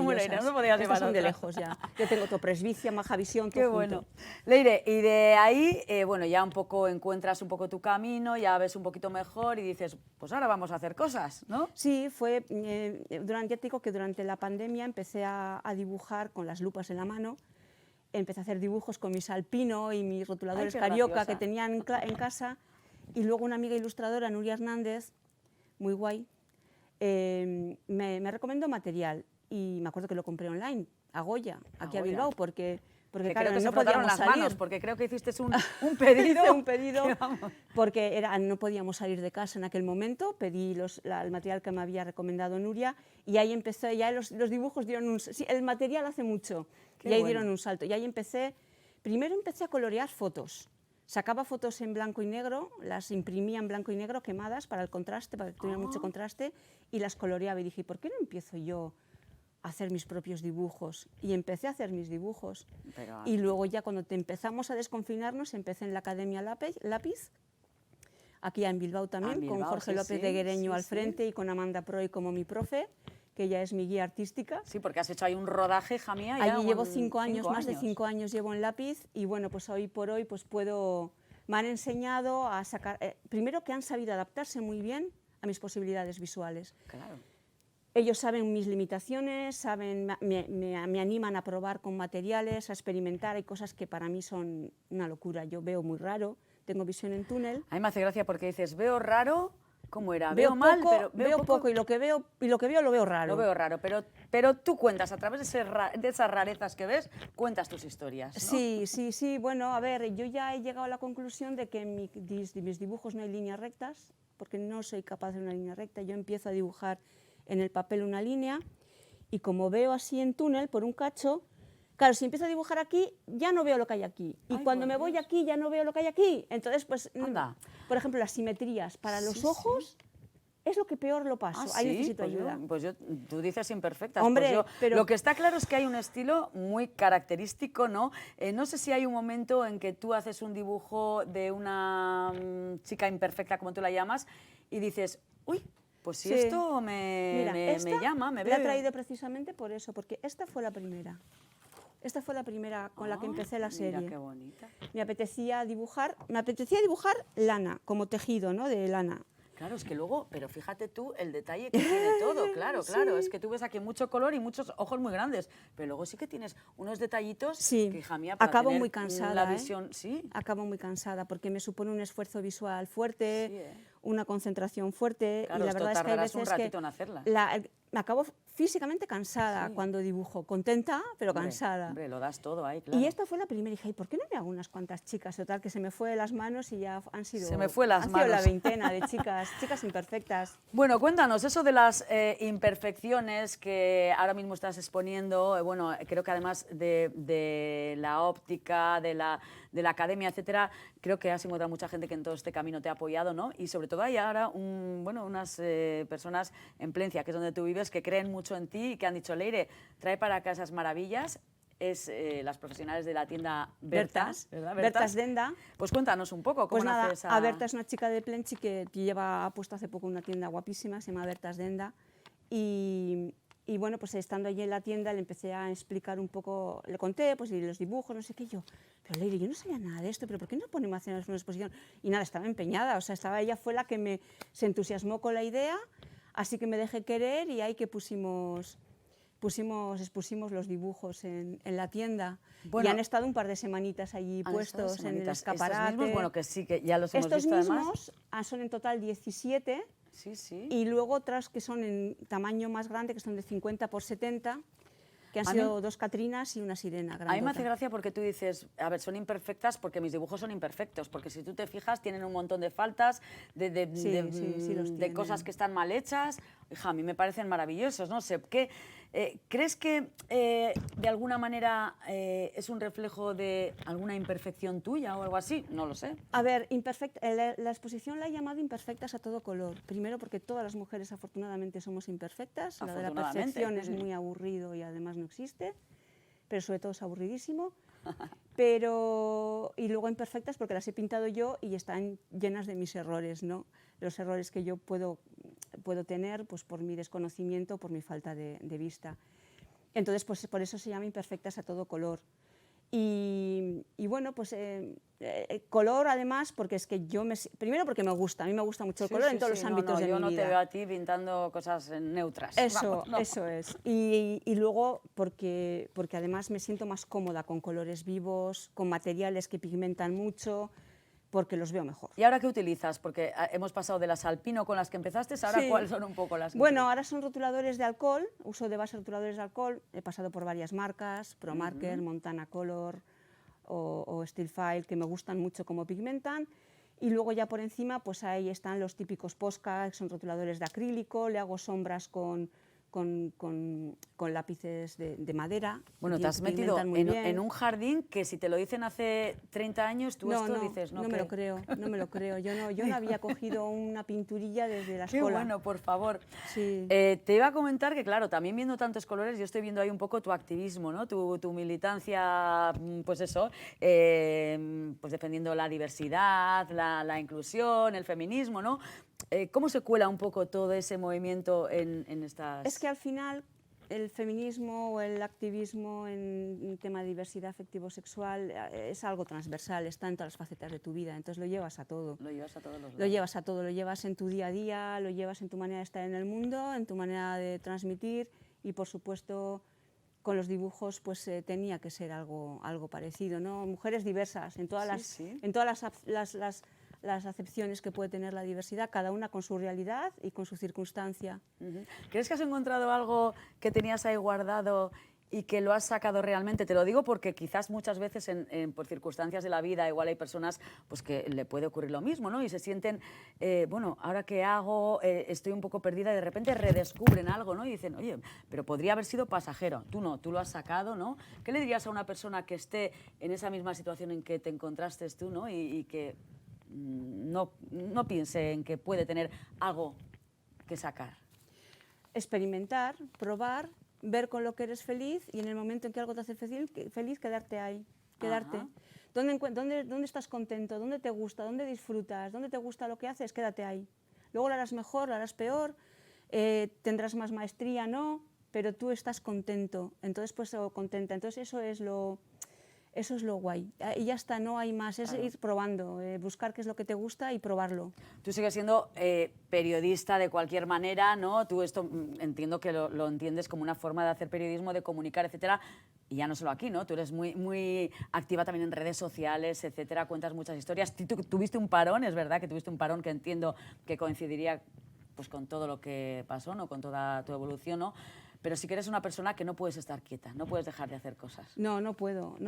muy Leire, no podías estas son de lejos ya. Yo tengo tu presbicia, baja visión, todo Qué bueno. Leire, y de ahí, bueno, ya un poco encuentras un poco tu camino, ya ves un poquito mejor y dices, pues ahora vamos a hacer cosas, ¿no? Sí, fue, ya te digo que durante la pandemia empecé a dibujar con las lupas en la mano, empecé a hacer dibujos con mi salpino y mis rotuladores carioca que tenía en casa, y luego una amiga ilustradora, Nuria Hernández, muy guay, me recomendó material y me acuerdo que lo compré online, a Goya, aquí a Bilbao, porque que claro, creo que no se frotaron podíamos las salir. manos, porque creo que hiciste un pedido. Hice un pedido porque no podíamos salir de casa en aquel momento, pedí el material que me había recomendado Nuria y ahí empecé, ya los dibujos dieron un... Sí, el material hace mucho, y ahí dieron un salto. Y ahí primero empecé a colorear fotos. Sacaba fotos en blanco y negro, las imprimía en blanco y negro quemadas para el contraste, para que tuviera mucho contraste, y las coloreaba y dije, ¿por qué no empiezo yo a hacer mis propios dibujos? Y empecé a hacer mis dibujos. Y luego ya cuando empezamos a desconfinarnos, empecé en la Academia Lápiz, aquí en Bilbao también, con Jorge López de Guereño al frente y con Amanda Proy como mi profe, que ella es mi guía artística. Sí, porque has hecho ahí un rodaje, hija mía. Allí llevo 5 años, más de 5 años llevo en Lápiz y bueno, pues hoy por hoy pues me han enseñado a sacar, primero que han sabido adaptarse muy bien a mis posibilidades visuales. Claro. Ellos saben mis limitaciones, me animan a probar con materiales, a experimentar. Hay cosas que para mí son una locura. Yo veo muy raro, tengo visión en túnel. A mí me hace gracia porque dices, veo raro, ¿cómo era? Veo mal, poco, pero veo poco y lo que veo lo veo raro. Lo veo raro, pero tú cuentas, a través de esas rarezas que ves, cuentas tus historias, ¿no? Sí, bueno, a ver, yo ya he llegado a la conclusión de que en mis dibujos no hay líneas rectas, porque no soy capaz de una línea recta. Yo empiezo a dibujar en el papel una línea y como veo así en túnel por un cacho, claro, si empiezo a dibujar aquí ya no veo lo que hay aquí y cuando me voy aquí ya no veo lo que hay aquí. Entonces, pues, por ejemplo, las simetrías para los ojos es lo que peor lo paso. Ahí necesito ayuda. Tú dices imperfectas. Hombre, pero lo que está claro es que hay un estilo muy característico, ¿no? No sé si hay un momento en que tú haces un dibujo de una chica imperfecta, como tú la llamas, y dices, uy, pues si esto me llama, me veo. La he traído precisamente por eso, porque esta fue la primera. Esta fue la primera con la que empecé la serie. Mira qué bonita. Me apetecía dibujar lana, como tejido, ¿no? De lana. Claro, es que luego, pero fíjate tú el detalle que tiene todo, claro, es que tú ves aquí mucho color y muchos ojos muy grandes, pero luego sí que tienes unos detallitos que, hija mía, para acabo tener muy cansada, la visión, acabo muy cansada porque me supone un esfuerzo visual fuerte, una concentración fuerte, claro, y la verdad es que hay veces un ratito en hacerla. Me acabo físicamente cansada cuando dibujo, contenta, pero cansada. Hombre, lo das todo ahí, claro. Y esta fue la primera, y dije, ¿por qué no me hago unas cuantas chicas? Total, que se me fue de las manos y ya han sido... Se me fue las manos. Han sido la veintena de chicas imperfectas. Bueno, cuéntanos, eso de las imperfecciones que ahora mismo estás exponiendo, bueno, creo que además de la óptica, de la academia, etcétera, creo que has encontrado mucha gente que en todo este camino te ha apoyado, ¿no? Y sobre todo hay ahora unas personas en Plencia, que es donde tú vives, que creen mucho en ti y que han dicho, Leire, trae para acá esas maravillas. Es las profesionales de la tienda Bertas, ¿verdad? Bertas Denda. Pues cuéntanos un poco cómo nace esa... A Berta es una chica de Plenchi que ha puesto hace poco una tienda guapísima, se llama Bertas Denda. Y bueno, pues estando allí en la tienda le empecé a explicar un poco, le conté pues y los dibujos, no sé qué, pero Leire, yo no sabía nada de esto, pero ¿por qué no ponemos a hacer una exposición? Y nada, estaba empeñada, o sea, ella fue la que se entusiasmó con la idea, así que me dejé querer y ahí que expusimos los dibujos en la tienda. Bueno, y han estado un par de semanitas allí puestos en el escaparate. Estos mismos, bueno, que sí, que ya los hemos visto además. Estos mismos son en total 17. Sí. Y luego otras que son en tamaño más grande, que son de 50 por 70, que han sido 2 Catrinas y una sirena grandota. A mí me hace gracia porque tú dices, a ver, son imperfectas porque mis dibujos son imperfectos, porque si tú te fijas tienen un montón de faltas, de cosas que están mal hechas. Hija, a mí me parecen maravillosos, no sé, ¿crees que de alguna manera es un reflejo de alguna imperfección tuya o algo así? No lo sé. A ver, la exposición la he llamado Imperfectas a todo color. Primero porque todas las mujeres afortunadamente somos imperfectas. Lo de la perfección es muy aburrido y además no existe, pero sobre todo es aburridísimo. Y luego imperfectas porque las he pintado yo y están llenas de mis errores, ¿no? Los errores que yo puedo tener pues, por mi desconocimiento, por mi falta de vista. Entonces, pues por eso se llama Imperfectas a todo color. Y bueno, pues color además, porque es que primero porque me gusta, a mí me gusta mucho el color en todos los ámbitos de mi vida. Yo no te veo a ti pintando cosas neutras. Eso es. Y luego porque además me siento más cómoda con colores vivos, con materiales que pigmentan mucho, porque los veo mejor. ¿Y ahora qué utilizas? Porque hemos pasado de las alpino con las que empezaste, ahora Sí. ¿cuáles son un poco las que Bueno, utilizas? ahora son rotuladores de alcohol, uso de base rotuladores de alcohol, he pasado por varias marcas, ProMarker, Montana Color o Steel File, que me gustan mucho como pigmentan, y luego ya por encima pues ahí están los típicos Posca, que son rotuladores de acrílico, le hago sombras con lápices de madera. Bueno, te has metido pigmentan muy bien. en un jardín que si te lo dicen hace 30 años, tú esto dices, ¿no? No me lo creo, no me lo creo. Yo no había cogido una pinturilla desde la Qué escuela. bueno, por favor. Sí. Te iba a comentar que, claro, también viendo tantos colores, yo estoy viendo ahí un poco tu activismo, ¿no? Tu militancia, pues eso, pues defendiendo la diversidad, la inclusión, el feminismo, ¿no? ¿Cómo se cuela un poco todo ese movimiento en estas...? Es que al final el feminismo o el activismo en tema de diversidad afectivo-sexual es algo transversal, está en todas las facetas de tu vida, entonces lo llevas a todo. Lo llevas a todos los lados. Lo llevas a todo, lo llevas en tu día a día, lo llevas en tu manera de estar en el mundo, en tu manera de transmitir y, por supuesto, con los dibujos pues tenía que ser algo parecido, ¿no? Mujeres diversas en todas, en todas las acepciones que puede tener la diversidad, cada una con su realidad y con su circunstancia. ¿Crees que has encontrado algo que tenías ahí guardado y que lo has sacado realmente? Te lo digo porque quizás muchas veces por circunstancias de la vida igual hay personas pues, que le puede ocurrir lo mismo, ¿no? Y se sienten, bueno, ¿ahora qué hago? Estoy un poco perdida y de repente redescubren algo, ¿no? Y dicen, oye, pero podría haber sido pasajero. Tú no, tú lo has sacado, ¿no? ¿Qué le dirías a una persona que esté en esa misma situación en que te encontraste tú, ¿no? Y que no piense en que puede tener algo que sacar? Experimentar, probar, ver con lo que eres feliz y en el momento en que algo te hace feliz quedarte ahí, quedarte. ¿Dónde estás contento? ¿Dónde te gusta? ¿Dónde disfrutas? ¿Dónde te gusta lo que haces? Quédate ahí. Luego lo harás mejor, lo harás peor, tendrás más maestría, no, pero tú estás contento, entonces pues o contenta. Entonces eso es lo guay. Y ya está, no hay más, es ir probando, buscar qué es lo que te gusta y probarlo. Tú sigues siendo periodista de cualquier manera, ¿no? Tú esto entiendo que lo entiendes como una forma de hacer periodismo, de comunicar, etcétera. Y ya no solo aquí, ¿no? Tú eres muy activa también en redes sociales, etcétera, cuentas muchas historias. Tú tuviste un parón, es verdad que tuviste un parón que entiendo que coincidiría pues, con todo lo que pasó, ¿no? Con toda tu evolución, ¿no? Pero sí que eres una persona que no puedes estar quieta, no puedes dejar de hacer cosas. No puedo.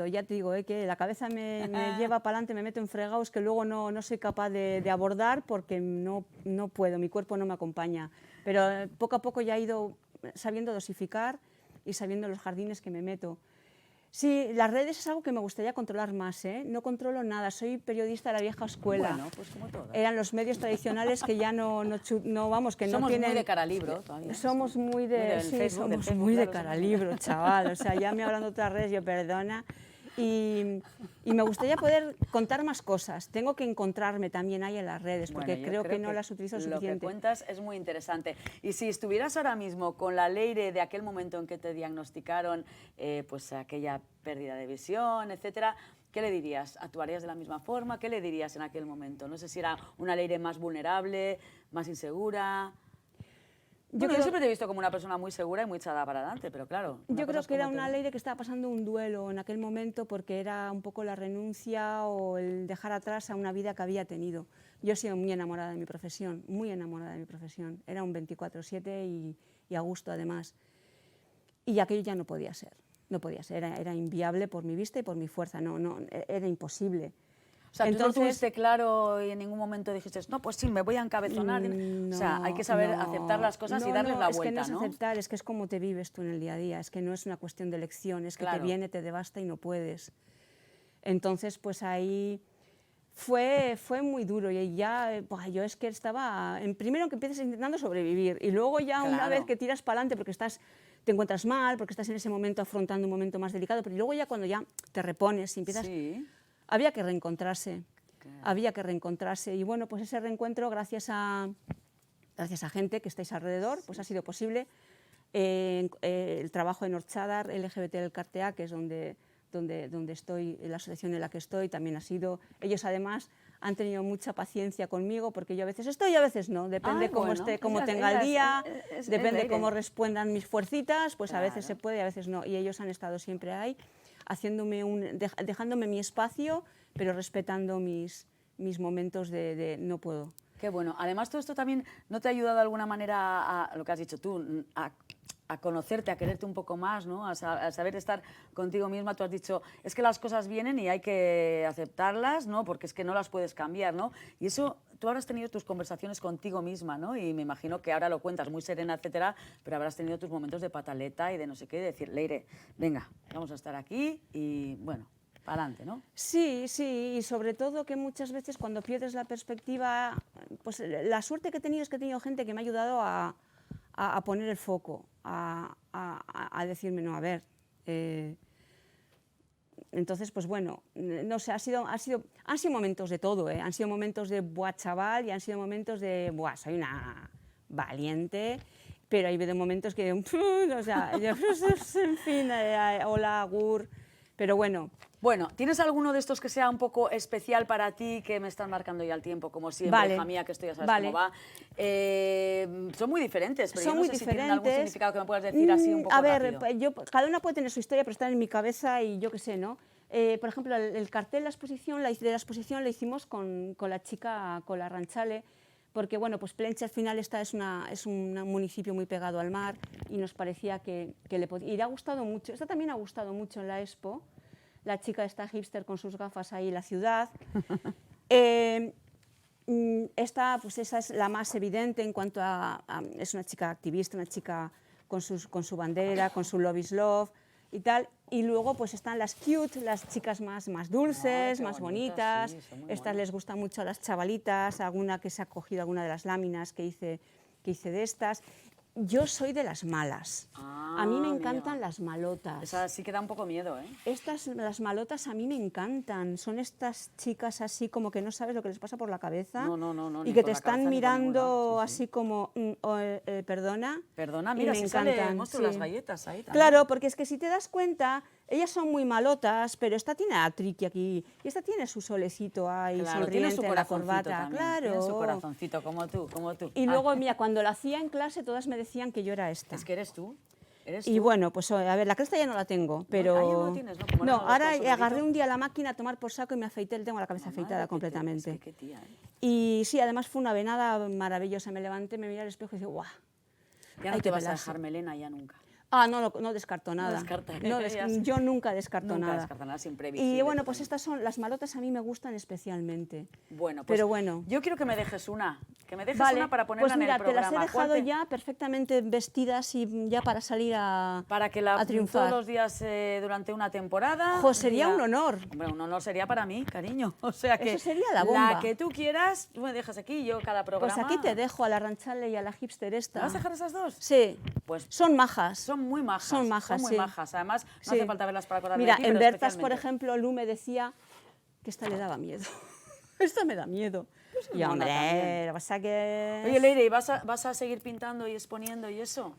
Ya te digo, que la cabeza me lleva para adelante, me meto en fregados que luego no soy capaz de abordar porque no puedo, mi cuerpo no me acompaña. Pero poco a poco ya he ido sabiendo dosificar y sabiendo los jardines que me meto. Sí, las redes es algo que me gustaría controlar más, ¿eh? No controlo nada, soy periodista de la vieja escuela. Bueno, pues como todo. Eran los medios tradicionales que ya no vamos, que somos no tienen... muy de cara libro todavía. Somos muy de... Sí, Facebook, somos Facebook, muy de claro, cara libro, chaval. O sea, ya me hablan de otras redes, yo perdona. Y me gustaría poder contar más cosas. Tengo que encontrarme también ahí en las redes, porque bueno, creo que no las utilizo suficiente. Lo que cuentas es muy interesante. Y si estuvieras ahora mismo con la Leire de aquel momento en que te diagnosticaron pues aquella pérdida de visión, etcétera, ¿qué le dirías? ¿Actuarías de la misma forma? ¿Qué le dirías en aquel momento? No sé si era una Leire más vulnerable, más insegura... Yo siempre te he visto como una persona muy segura y muy echada para adelante, pero claro... Yo creo que era una Leire que estaba pasando un duelo en aquel momento porque era un poco la renuncia o el dejar atrás a una vida que había tenido. Yo he sido muy enamorada de mi profesión, muy enamorada de mi profesión. Era un 24/7 y a gusto además. Y aquello ya no podía ser, era inviable por mi vista y por mi fuerza, era imposible. O sea, entonces, ¿tú no tuviste claro y en ningún momento dijiste, no, pues sí, me voy a encabezonar? O sea, hay que saber aceptar las cosas y darles la vuelta, ¿no? Es que no es aceptar, es que es como te vives tú en el día a día, es que no es una cuestión de elección, es que te viene, te devasta y no puedes. Entonces, pues ahí fue muy duro y ya, yo es que estaba, primero que empiezas intentando sobrevivir y luego ya una vez que tiras para adelante porque te encuentras mal, porque estás en ese momento afrontando un momento más delicado, pero luego ya cuando ya te repones y empiezas... Sí. Había que reencontrarse, y bueno, pues ese reencuentro gracias a gente que estáis alrededor, pues ha sido posible. El trabajo en Orchadar, LGBT del Cartea, que es donde estoy, la asociación en la que estoy, también ha sido, ellos además han tenido mucha paciencia conmigo, porque yo a veces estoy y a veces no, depende cómo tenga el día, depende cómo respondan mis fuercitas, pues a veces se puede y a veces no, y ellos han estado siempre ahí, dejándome mi espacio, pero respetando mis momentos de no puedo. Qué bueno. Además, todo esto también no te ha ayudado de alguna manera a lo que has dicho tú, a conocerte, a quererte un poco más, ¿no? A saber estar contigo misma. Tú has dicho, es que las cosas vienen y hay que aceptarlas, ¿no? Porque es que no las puedes cambiar, ¿no? Y eso, tú habrás tenido tus conversaciones contigo misma, ¿no? Y me imagino que ahora lo cuentas muy serena, etcétera, pero habrás tenido tus momentos de pataleta y de no sé qué, de decir, Leire, venga, vamos a estar aquí y, bueno, para adelante, ¿no? Sí, sí, y sobre todo que muchas veces cuando pierdes la perspectiva, pues la suerte que he tenido es que he tenido gente que me ha ayudado a poner el foco, a decirme, no, a ver. Entonces, pues bueno, no sé, han sido momentos de todo, ¿eh? Han sido momentos de, buah, chaval, y han sido momentos de, buah, soy una valiente, pero hay habido momentos que, o sea, en fin, hola, agur, pero bueno. Bueno, ¿tienes alguno de estos que sea un poco especial para ti, que me están marcando ya el tiempo, como siempre, vale, hija mía, que esto ya sabes vale. cómo va? Son muy diferentes, pero son yo no muy sé diferentes. si tienen algún significado que me puedas decir así un poco rápido. A ver, cada una puede tener su historia, pero están en mi cabeza y yo qué sé, ¿no? Por ejemplo, el cartel de la exposición lo hicimos con la chica, con la Ranchale, porque bueno, pues Plenche al final es un municipio muy pegado al mar y nos parecía que y le ha gustado mucho. Esta también ha gustado mucho en la Expo. La chica está hipster con sus gafas ahí en la ciudad. Esta, pues esa es la más evidente en cuanto es una chica activista, una chica con su bandera, con su Love is Love y tal. Y luego pues están las cute, las chicas más dulces, más bonitas. Sí, Estas les gusta mucho a las chavalitas, alguna que se ha cogido alguna de las láminas que hice de estas. Yo soy de las malas. A mí me encantan las malotas. Esa sí que da un poco miedo, ¿eh? Las malotas a mí me encantan. Son estas chicas así como que no sabes lo que les pasa por la cabeza. No, y que te están mirando así como, perdona. Perdona, mira, si sale monstruo las galletas ahí también. Claro, porque es que si te das cuenta, ellas son muy malotas, pero esta tiene a Triqui aquí, y esta tiene su solecito ahí, claro, sonriente en la corbata. También. Claro. Tiene su corazoncito, como tú. Y luego, mira, cuando la hacía en clase, todas me decían que yo era esta. Es que eres tú. Y bueno, pues a ver, la cresta ya no la tengo, pero... No, no tienes, ¿no? Como no, ahora agarré un día la máquina a tomar por saco y me afeité, tengo la cabeza afeitada completamente. Es que qué tía, ¿eh? Y sí, además fue una venada maravillosa, me levanté, me miré al espejo y dije, ¡guau! Ya no te vas a dejar melena ya nunca. Ah, no descarto nada. Yo nunca descarto nada. Nunca descarto nada, sin previsible. Y bueno, pues estas son, las malotas a mí me gustan especialmente. Bueno, pues pero bueno. Yo quiero que me dejes una, vale, para ponerla pues mira, en el programa. te las he dejado ya perfectamente vestidas y ya para salir a triunfar. Todos los días durante una temporada. Sería un honor. Hombre, un honor sería para mí, cariño. O sea que eso sería la bomba. La que tú quieras, tú me dejas aquí, yo cada programa. Pues aquí te dejo a la Ranchale y a la hipster esta. ¿Me vas a dejar esas dos? Sí. Pues son majas. Son muy majas. Son majas, muy majas. Además, no hace falta verlas para acordarme Mira, de ti, en pero Bertas, por ejemplo, Lu me decía que esta le daba miedo. Esta me da miedo. Pues y hombre, lo que pasa que... Oye, Leire, ¿y vas a seguir pintando y exponiendo y eso?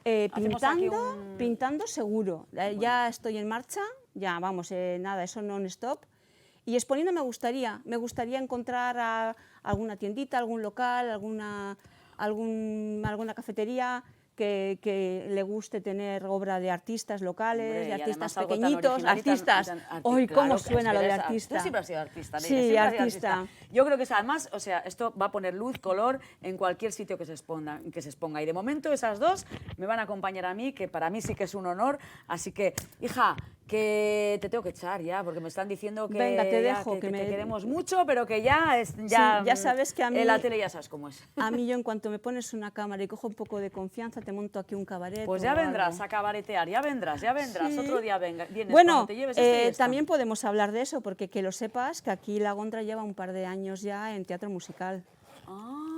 Pintando seguro. Bueno. Ya estoy en marcha, ya vamos, nada, eso non-stop. Y exponiendo me gustaría encontrar alguna tiendita, algún local, alguna cafetería que le guste tener obra de artistas locales, hombre, de artistas pequeñitos, artistas. ¡Ay, cómo suena lo de artista! Tú siempre has sido artista, Leire, sí, artista. Yo creo que además, o sea, esto va a poner luz, color en cualquier sitio que se exponga. Y de momento esas dos me van a acompañar a mí, que para mí sí que es un honor. Así que, hija, que te tengo que echar ya, porque me están diciendo que, venga, te dejo, que te queremos mucho, pero que ya sabes que a mí en la tele ya sabes cómo es. A mí yo en cuanto me pones una cámara y cojo un poco de confianza, te monto aquí un cabaret. Pues ya vendrás a cabaretear, ya vendrás. Sí. Otro día vienes bueno, te lleves esto y esto. También podemos hablar de eso, porque que lo sepas que aquí La Gondra lleva un par de años ya en teatro musical.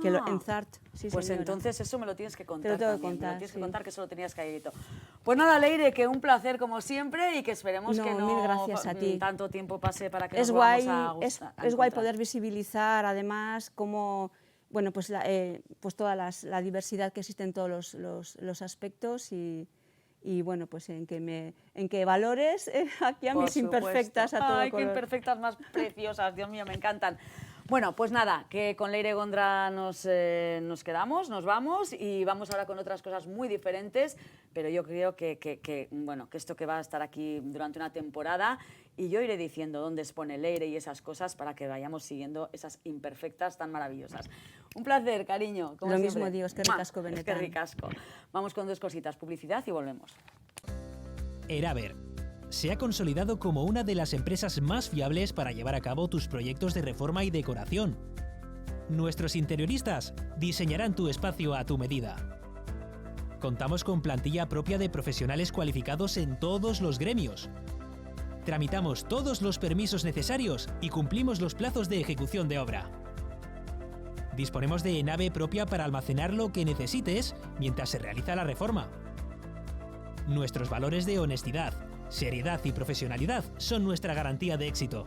En Zart, sí, pues señora. Entonces eso me lo tienes que contar. Te lo tengo que contar, me lo tienes que contar, que eso lo tenías calladito. Pues nada, Leire, que un placer como siempre y que esperemos que no mil gracias a ti. Tanto tiempo pase para que nos volvamos a gustar. Es guay poder visibilizar además cómo, bueno, pues toda la diversidad que existe en todos los aspectos y bueno, pues en que valores aquí a mis imperfectas a todo Ay, color. qué imperfectas más preciosas, Dios mío, me encantan. Bueno, pues nada, que con Leire Gondra nos quedamos, nos vamos y vamos ahora con otras cosas muy diferentes, pero yo creo bueno, que esto que va a estar aquí durante una temporada y yo iré diciendo dónde expone Leire y esas cosas para que vayamos siguiendo esas imperfectas tan maravillosas. Un placer, cariño. Como Lo siempre. mismo digo, es que ricasco, Es que benetan. ricasco. Vamos con dos cositas, publicidad y volvemos. Eraber se ha consolidado como una de las empresas más fiables para llevar a cabo tus proyectos de reforma y decoración. Nuestros interioristas diseñarán tu espacio a tu medida. Contamos con plantilla propia de profesionales cualificados en todos los gremios. Tramitamos todos los permisos necesarios y cumplimos los plazos de ejecución de obra. Disponemos de nave propia para almacenar lo que necesites mientras se realiza la reforma. Nuestros valores de honestidad, seriedad y profesionalidad son nuestra garantía de éxito.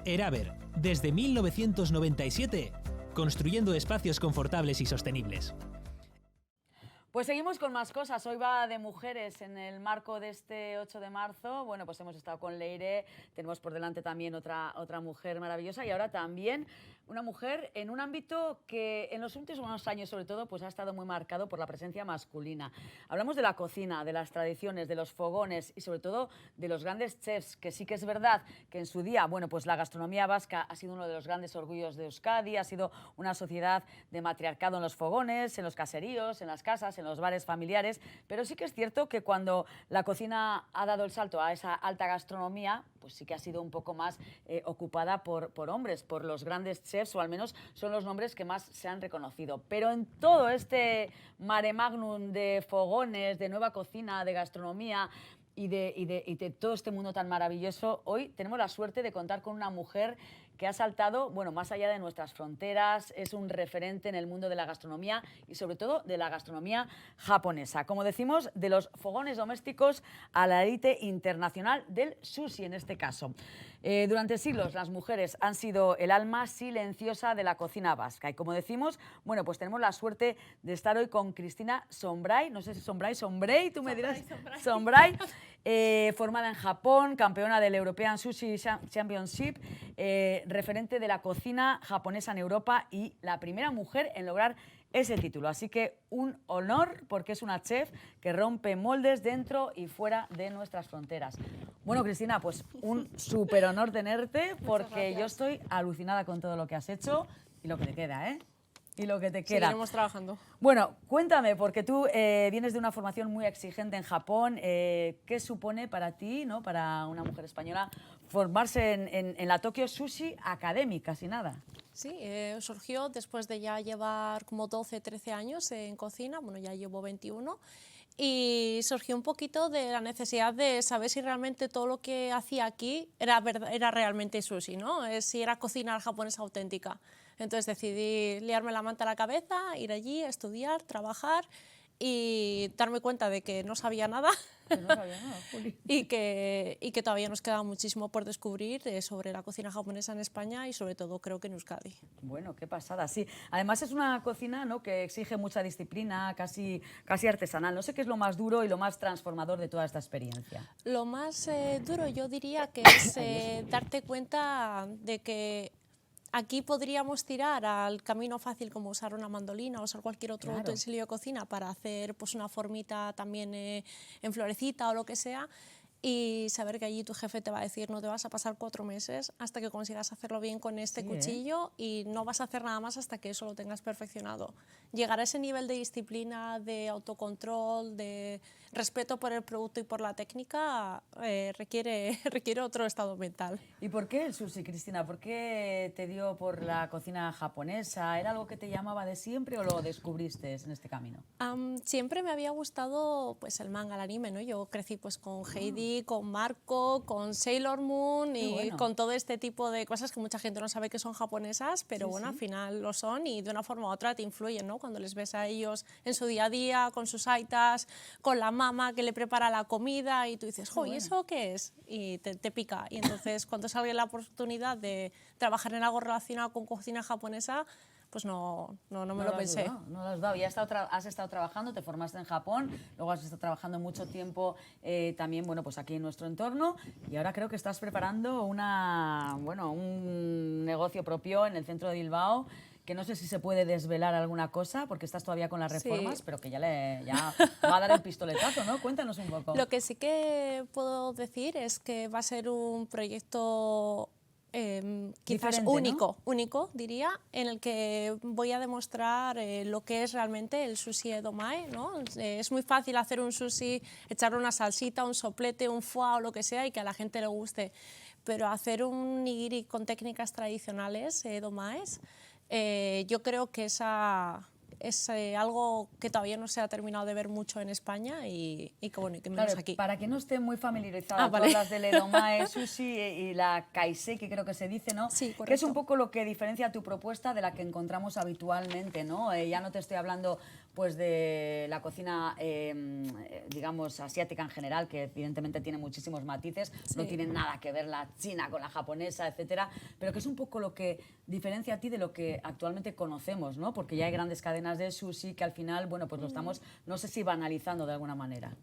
Eraber, desde 1997, construyendo espacios confortables y sostenibles. Pues seguimos con más cosas. Hoy va de mujeres en el marco de este 8 de marzo. Bueno, pues hemos estado con Leire, tenemos por delante también otra mujer maravillosa y ahora también una mujer en un ámbito que en los últimos años sobre todo pues ha estado muy marcado por la presencia masculina. Hablamos de la cocina, de las tradiciones, de los fogones y sobre todo de los grandes chefs, que sí que es verdad que en su día, bueno, pues la gastronomía vasca ha sido uno de los grandes orgullos de Euskadi, ha sido una sociedad de matriarcado en los fogones, en los caseríos, en las casas, en los bares familiares, pero sí que es cierto que cuando la cocina ha dado el salto a esa alta gastronomía, pues sí que ha sido un poco más ocupada por hombres, por los grandes chefs, o al menos son los nombres que más se han reconocido. Pero en todo este mare magnum de fogones, de nueva cocina, de gastronomía y de todo este mundo tan maravilloso, hoy tenemos la suerte de contar con una mujer que ha saltado, bueno, más allá de nuestras fronteras, es un referente en el mundo de la gastronomía y sobre todo de la gastronomía japonesa. Como decimos, de los fogones domésticos a la élite internacional del sushi en este caso. Durante siglos las mujeres han sido el alma silenciosa de la cocina vasca y como decimos, bueno, pues tenemos la suerte de estar hoy con Cristina Sombray, no sé si Sombray, tú me dirás, Sombray. Formada en Japón, campeona del European Sushi Championship, referente de la cocina japonesa en Europa y la primera mujer en lograr ese título. Así que un honor porque es una chef que rompe moldes dentro y fuera de nuestras fronteras. Bueno, Cristina, pues un súper honor tenerte porque yo estoy alucinada con todo lo que has hecho y lo que te queda, ¿eh? Y lo que te queda. Seguiremos trabajando. Bueno, cuéntame, porque tú vienes de una formación muy exigente en Japón. ¿Qué supone para ti, ¿no? Para una mujer española, formarse en la Tokyo Sushi Academy, casi nada? Sí, surgió después de ya llevar como 12, 13 años en cocina, bueno, ya llevo 21, y surgió un poquito de la necesidad de saber si realmente todo lo que hacía aquí era realmente sushi, ¿no? Si era cocina japonesa auténtica. Entonces decidí liarme la manta a la cabeza, ir allí, estudiar, trabajar y darme cuenta de que no sabía nada, Juli. y que todavía nos queda muchísimo por descubrir sobre la cocina japonesa en España y sobre todo creo que en Euskadi. Bueno, qué pasada, sí. Además es una cocina, ¿no?, que exige mucha disciplina, casi artesanal. No sé qué es lo más duro y lo más transformador de toda esta experiencia. Lo más duro yo diría que es darte cuenta de que aquí podríamos tirar al camino fácil como usar una mandolina o usar cualquier otro utensilio de cocina para hacer pues, una formita también en florecita o lo que sea, y saber que allí tu jefe te va a decir no te vas a pasar 4 meses hasta que consigas hacerlo bien con este cuchillo y no vas a hacer nada más hasta que eso lo tengas perfeccionado. Llegar a ese nivel de disciplina, de autocontrol, de respeto por el producto y por la técnica requiere otro estado mental. ¿Y por qué el sushi, Cristina? ¿Por qué te dio por la cocina japonesa? ¿Era algo que te llamaba de siempre o lo descubriste en este camino? Siempre me había gustado pues, el manga, el anime, ¿no? Yo crecí pues, con Heidi, con Marco, con Sailor Moon y con todo este tipo de cosas que mucha gente no sabe que son japonesas, pero bueno, al final lo son y de una forma u otra te influyen, ¿no? Cuando les ves a ellos en su día a día, con sus aitas, con la mamá que le prepara la comida y tú dices, ¡jo! ¿Y eso qué es? Y te pica. Y entonces cuando salga la oportunidad de trabajar en algo relacionado con cocina japonesa, pues no me lo pensé. No lo has dudado. Ya has estado trabajando, te formaste en Japón, luego has estado trabajando mucho tiempo también, bueno, pues aquí en nuestro entorno, y ahora creo que estás preparando un negocio propio en el centro de Bilbao, que no sé si se puede desvelar alguna cosa, porque estás todavía con las reformas, pero que ya va a dar el pistoletazo, ¿no? Cuéntanos un poco. Lo que sí que puedo decir es que va a ser un proyecto quizás único, diría, en el que voy a demostrar lo que es realmente el sushi edomae, ¿no? Es muy fácil hacer un sushi, echarle una salsita, un soplete, un foie o lo que sea y que a la gente le guste, pero hacer un nigiri con técnicas tradicionales edomaes, yo creo que es algo que todavía no se ha terminado de ver mucho en España y que bueno, y que menos aquí. Para que no esté muy familiarizado con las del edomae, sushi y la kaiseki, creo que se dice, ¿no? Sí, correcto. Que es un poco lo que diferencia tu propuesta de la que encontramos habitualmente, ¿no? Ya no te estoy hablando pues de la cocina, digamos, asiática en general, que evidentemente tiene muchísimos matices, no tiene nada que ver la china con la japonesa, etcétera, pero que es un poco lo que diferencia a ti de lo que actualmente conocemos, ¿no? Porque ya hay grandes cadenas de sushi que al final, bueno, pues lo estamos, no sé si banalizando de alguna manera.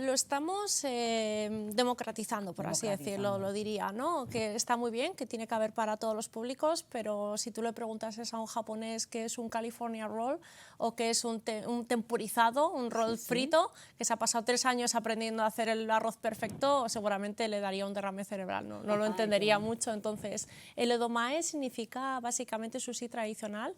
Lo estamos democratizando, por así decirlo, lo diría, ¿no? Que está muy bien, que tiene que haber para todos los públicos, pero si tú le preguntas a un japonés qué es un California Roll o qué es un tempurizado, un roll frito, que se ha pasado 3 años aprendiendo a hacer el arroz perfecto, seguramente le daría un derrame cerebral, no lo entendería mucho. Entonces, el edomae significa básicamente sushi tradicional.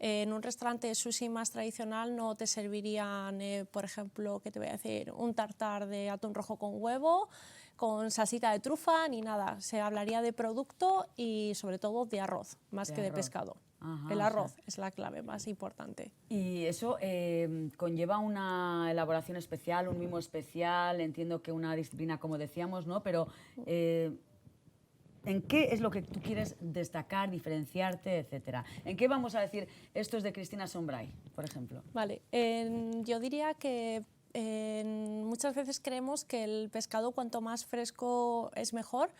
En un restaurante de sushi más tradicional no te servirían, por ejemplo, ¿qué te voy a decir? Un tartar de atún rojo con huevo, con salsita de trufa, ni nada. Se hablaría de producto y sobre todo de arroz, más que de pescado. Ajá, el arroz es la clave más importante. Y eso conlleva una elaboración especial, un mimo especial, entiendo que una disciplina, como decíamos, ¿no? Pero ¿en qué es lo que tú quieres destacar, diferenciarte, etcétera? ¿En qué vamos a decir esto es de Cristina Sombray, por ejemplo? Vale, yo diría que muchas veces creemos que el pescado cuanto más fresco es mejor,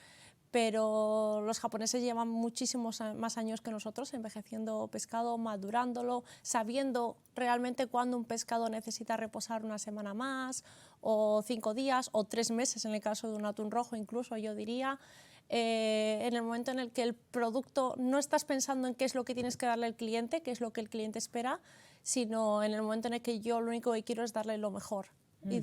pero los japoneses llevan muchísimos más años que nosotros envejeciendo pescado, madurándolo, sabiendo realmente cuándo un pescado necesita reposar una semana más, o 5 días, o 3 meses en el caso de un atún rojo incluso, yo diría. En el momento en el que el producto no estás pensando en qué es lo que tienes que darle al cliente, qué es lo que el cliente espera, sino en el momento en el que yo lo único que quiero es darle lo mejor. Y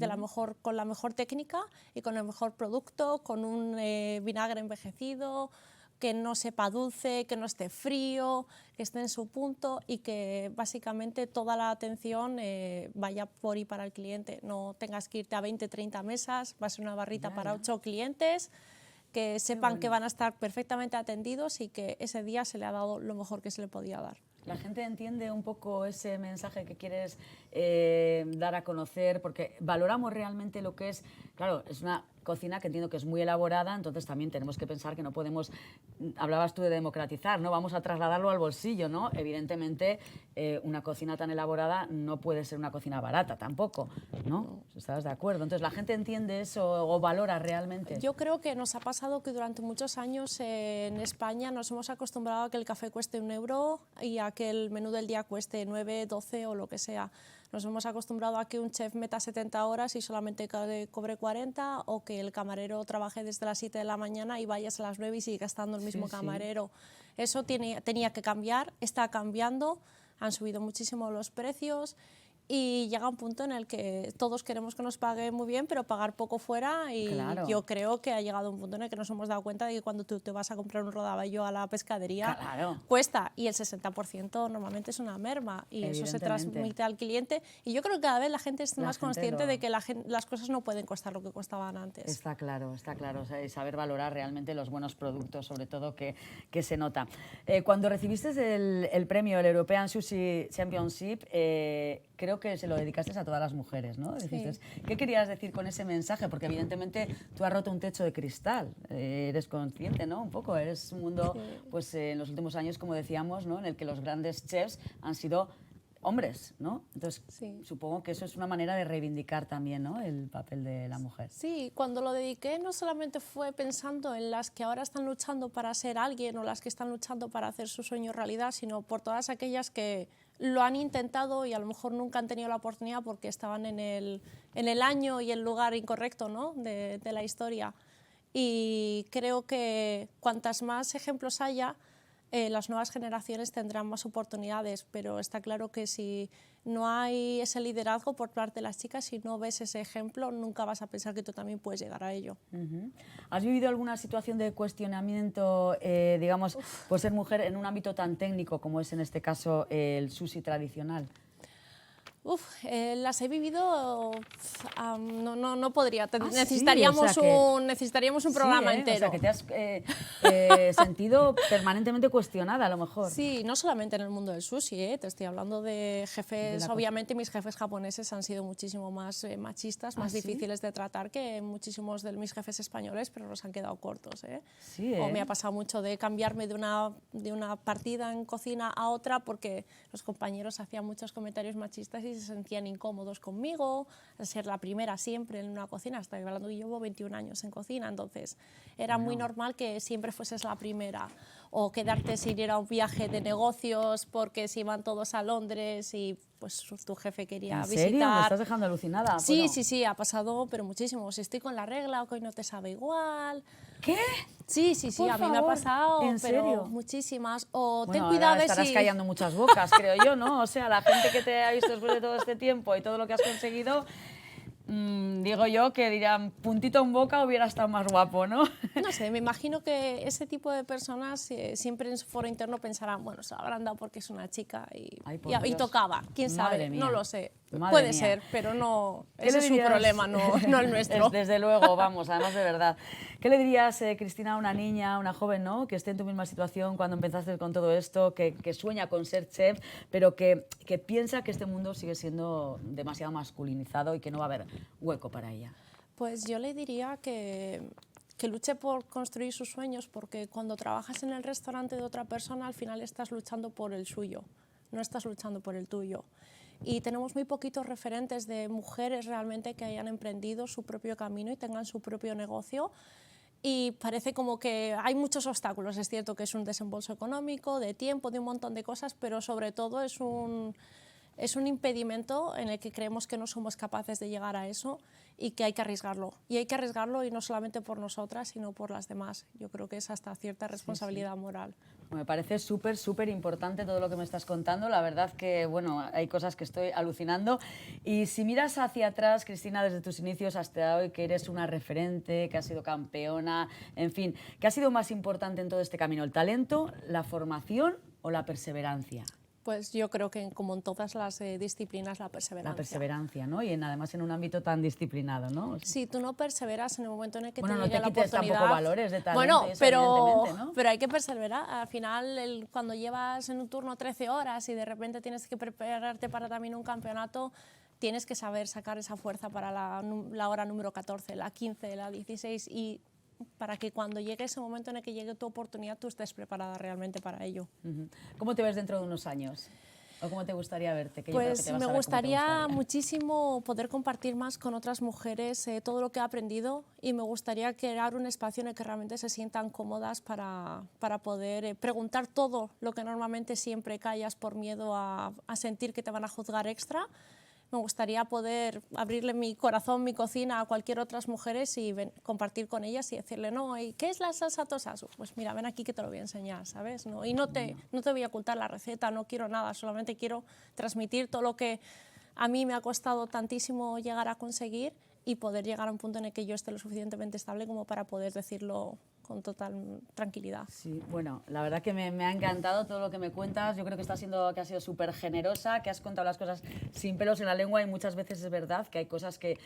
con la mejor técnica y con el mejor producto, con un vinagre envejecido, que no sepa dulce, que no esté frío, que esté en su punto y que básicamente toda la atención vaya por y para el cliente. No tengas que irte a 20, 30 mesas, va a ser una barrita para 8 clientes, que sepan que van a estar perfectamente atendidos y que ese día se le ha dado lo mejor que se le podía dar. ¿La gente entiende un poco ese mensaje que quieres dar a conocer? Porque valoramos realmente lo que es, claro, es una cocina que entiendo que es muy elaborada, entonces también tenemos que pensar que no podemos, hablabas tú de democratizar, ¿no? Vamos a trasladarlo al bolsillo, ¿no? Evidentemente, una cocina tan elaborada no puede ser una cocina barata tampoco, ¿no? ¿Estás de acuerdo? Entonces, ¿la gente entiende eso o valora realmente? Yo creo que nos ha pasado que durante muchos años en España nos hemos acostumbrado a que el café cueste 1 euro y a que el menú del día cueste 9, 12 o lo que sea. Nos hemos acostumbrado a que un chef meta 70 horas y solamente cobre 40, o que el camarero trabaje desde las 7 de la mañana y vayas a las 9 y siga estando el mismo camarero. Eso tenía que cambiar, está cambiando, han subido muchísimo los precios y llega un punto en el que todos queremos que nos paguen muy bien, pero pagar poco fuera, y yo creo que ha llegado un punto en el que nos hemos dado cuenta de que cuando tú te vas a comprar un rodaballo a la pescadería cuesta, y el 60% normalmente es una merma, y eso se transmite al cliente, y yo creo que cada vez la gente es más consciente de que las cosas no pueden costar lo que costaban antes. Está claro, o sea, y saber valorar realmente los buenos productos, sobre todo, que se nota. Cuando recibiste el premio, el European Sushi Championship, creo que se lo dedicaste a todas las mujeres, ¿no? Dijiste, ¿qué querías decir con ese mensaje? Porque evidentemente tú has roto un techo de cristal, eres consciente, ¿no? Un poco, eres un mundo, pues en los últimos años, como decíamos, ¿no? En el que los grandes chefs han sido hombres, ¿no? Entonces, Sí. supongo que eso es una manera de reivindicar también, ¿no?, el papel de la mujer. Sí, cuando lo dediqué no solamente fue pensando en las que ahora están luchando para ser alguien o las que están luchando para hacer su sueño realidad, sino por todas aquellas que lo han intentado y a lo mejor nunca han tenido la oportunidad porque estaban en el año y el lugar incorrecto, ¿no?, de la historia. Y creo que cuantas más ejemplos haya, las nuevas generaciones tendrán más oportunidades, pero está claro que si no hay ese liderazgo por parte de las chicas, si no ves ese ejemplo, nunca vas a pensar que tú también puedes llegar a ello. ¿Has vivido alguna situación de cuestionamiento, digamos, por ser mujer en un ámbito tan técnico como es en este caso el sushi tradicional? Las he vivido, no podría, Ah, sí, necesitaríamos, o sea que- necesitaríamos un programa Sí, entero. O sea, que te has sentido permanentemente cuestionada, a lo mejor. Sí, no solamente en el mundo del sushi, te estoy hablando de jefes, De la obviamente mis jefes japoneses han sido muchísimo más machistas, ¿Ah, más sí? difíciles de tratar que muchísimos de mis jefes españoles, pero nos han quedado cortos. Sí, O me ha pasado mucho de cambiarme de una partida en cocina a otra porque los compañeros hacían muchos comentarios machistas y se sentían incómodos conmigo, al ser la primera siempre en una cocina, estoy hablando que llevo 21 años en cocina, entonces era muy normal que siempre fueses la primera, o quedarte sin ir a un viaje de negocios porque se iban todos a Londres y pues tu jefe quería ¿En visitar. serio? ¿Me estás dejando alucinada? Sí, Bueno, sí, ha pasado, pero muchísimo. Si estoy con la regla o que hoy no te sabe igual. ¿Qué? Sí, Por a mí me ha favor, pasado, ¿en pero serio? muchísimas. O Bueno, ten ahora cuidado de estarás si... callando muchas bocas, creo yo, ¿no? O sea, la gente que te ha visto después de todo este tiempo y todo lo que has conseguido, digo yo que dirán, puntito en boca hubiera estado más guapo, ¿no? No sé, me imagino que ese tipo de personas siempre en su foro interno pensarán, bueno, se lo habrán dado porque es una chica Ay, por y Dios. tocaba. ¿Quién Madre sabe? mía. No lo sé. Madre Puede mía. ser, pero no. ¿Qué Ese le es su dirías? problema, no el nuestro. Desde luego, vamos, además de verdad. ¿Qué le dirías, Cristina, a una niña, una joven, ¿no?, que esté en tu misma situación cuando empezaste con todo esto, que sueña con ser chef, pero que piensa que este mundo sigue siendo demasiado masculinizado y que no va a haber hueco para ella? Pues yo le diría que luche por construir sus sueños, porque cuando trabajas en el restaurante de otra persona, al final estás luchando por el suyo, no estás luchando por el tuyo. Y tenemos muy poquitos referentes de mujeres realmente que hayan emprendido su propio camino y tengan su propio negocio. Y parece como que hay muchos obstáculos. Es cierto que es un desembolso económico, de tiempo, de un montón de cosas, pero sobre todo es un impedimento en el que creemos que no somos capaces de llegar a eso y que hay que arriesgarlo. Y hay que arriesgarlo y no solamente por nosotras, sino por las demás. Yo creo que es hasta cierta responsabilidad moral. Me parece súper importante todo lo que me estás contando. La verdad que, bueno, hay cosas que estoy alucinando. Y si miras hacia atrás, Cristina, desde tus inicios hasta hoy, que eres una referente, que has sido campeona, en fin, ¿qué ha sido más importante en todo este camino? ¿El talento, la formación o la perseverancia? Pues yo creo que como en todas las disciplinas, la perseverancia. La perseverancia, ¿no? Y además en un ámbito tan disciplinado, ¿no? Si tú no perseveras en el momento en el que Bueno, te no llegue te la quites oportunidad... tampoco valores de talento, Bueno, eso, evidentemente, ¿no? pero hay que perseverar. Al final, cuando llevas en un turno 13 horas y de repente tienes que prepararte para también un campeonato, tienes que saber sacar esa fuerza para la hora número 14, la 15, la 16 y para que cuando llegue ese momento en el que llegue tu oportunidad tú estés preparada realmente para ello. ¿Cómo te ves dentro de unos años? ¿O cómo te gustaría verte? Que yo creo que Pues te vas a me ver cómo te gustaría muchísimo poder compartir más con otras mujeres todo lo que he aprendido y me gustaría crear un espacio en el que realmente se sientan cómodas para poder preguntar todo lo que normalmente siempre callas por miedo a sentir que te van a juzgar extra. Me gustaría poder abrirle mi corazón, mi cocina a cualquier otras mujeres y compartir con ellas y decirle, no, ¿y qué es la salsa tosasu? Pues mira, ven aquí que te lo voy a enseñar, ¿sabes? ¿No? Y no te voy a ocultar la receta, no quiero nada, solamente quiero transmitir todo lo que a mí me ha costado tantísimo llegar a conseguir y poder llegar a un punto en el que yo esté lo suficientemente estable como para poder decirlo con total tranquilidad. Sí, bueno, la verdad que me ha encantado todo lo que me cuentas. Yo creo que has sido súper generosa, que has contado las cosas sin pelos en la lengua y muchas veces es verdad que hay cosas que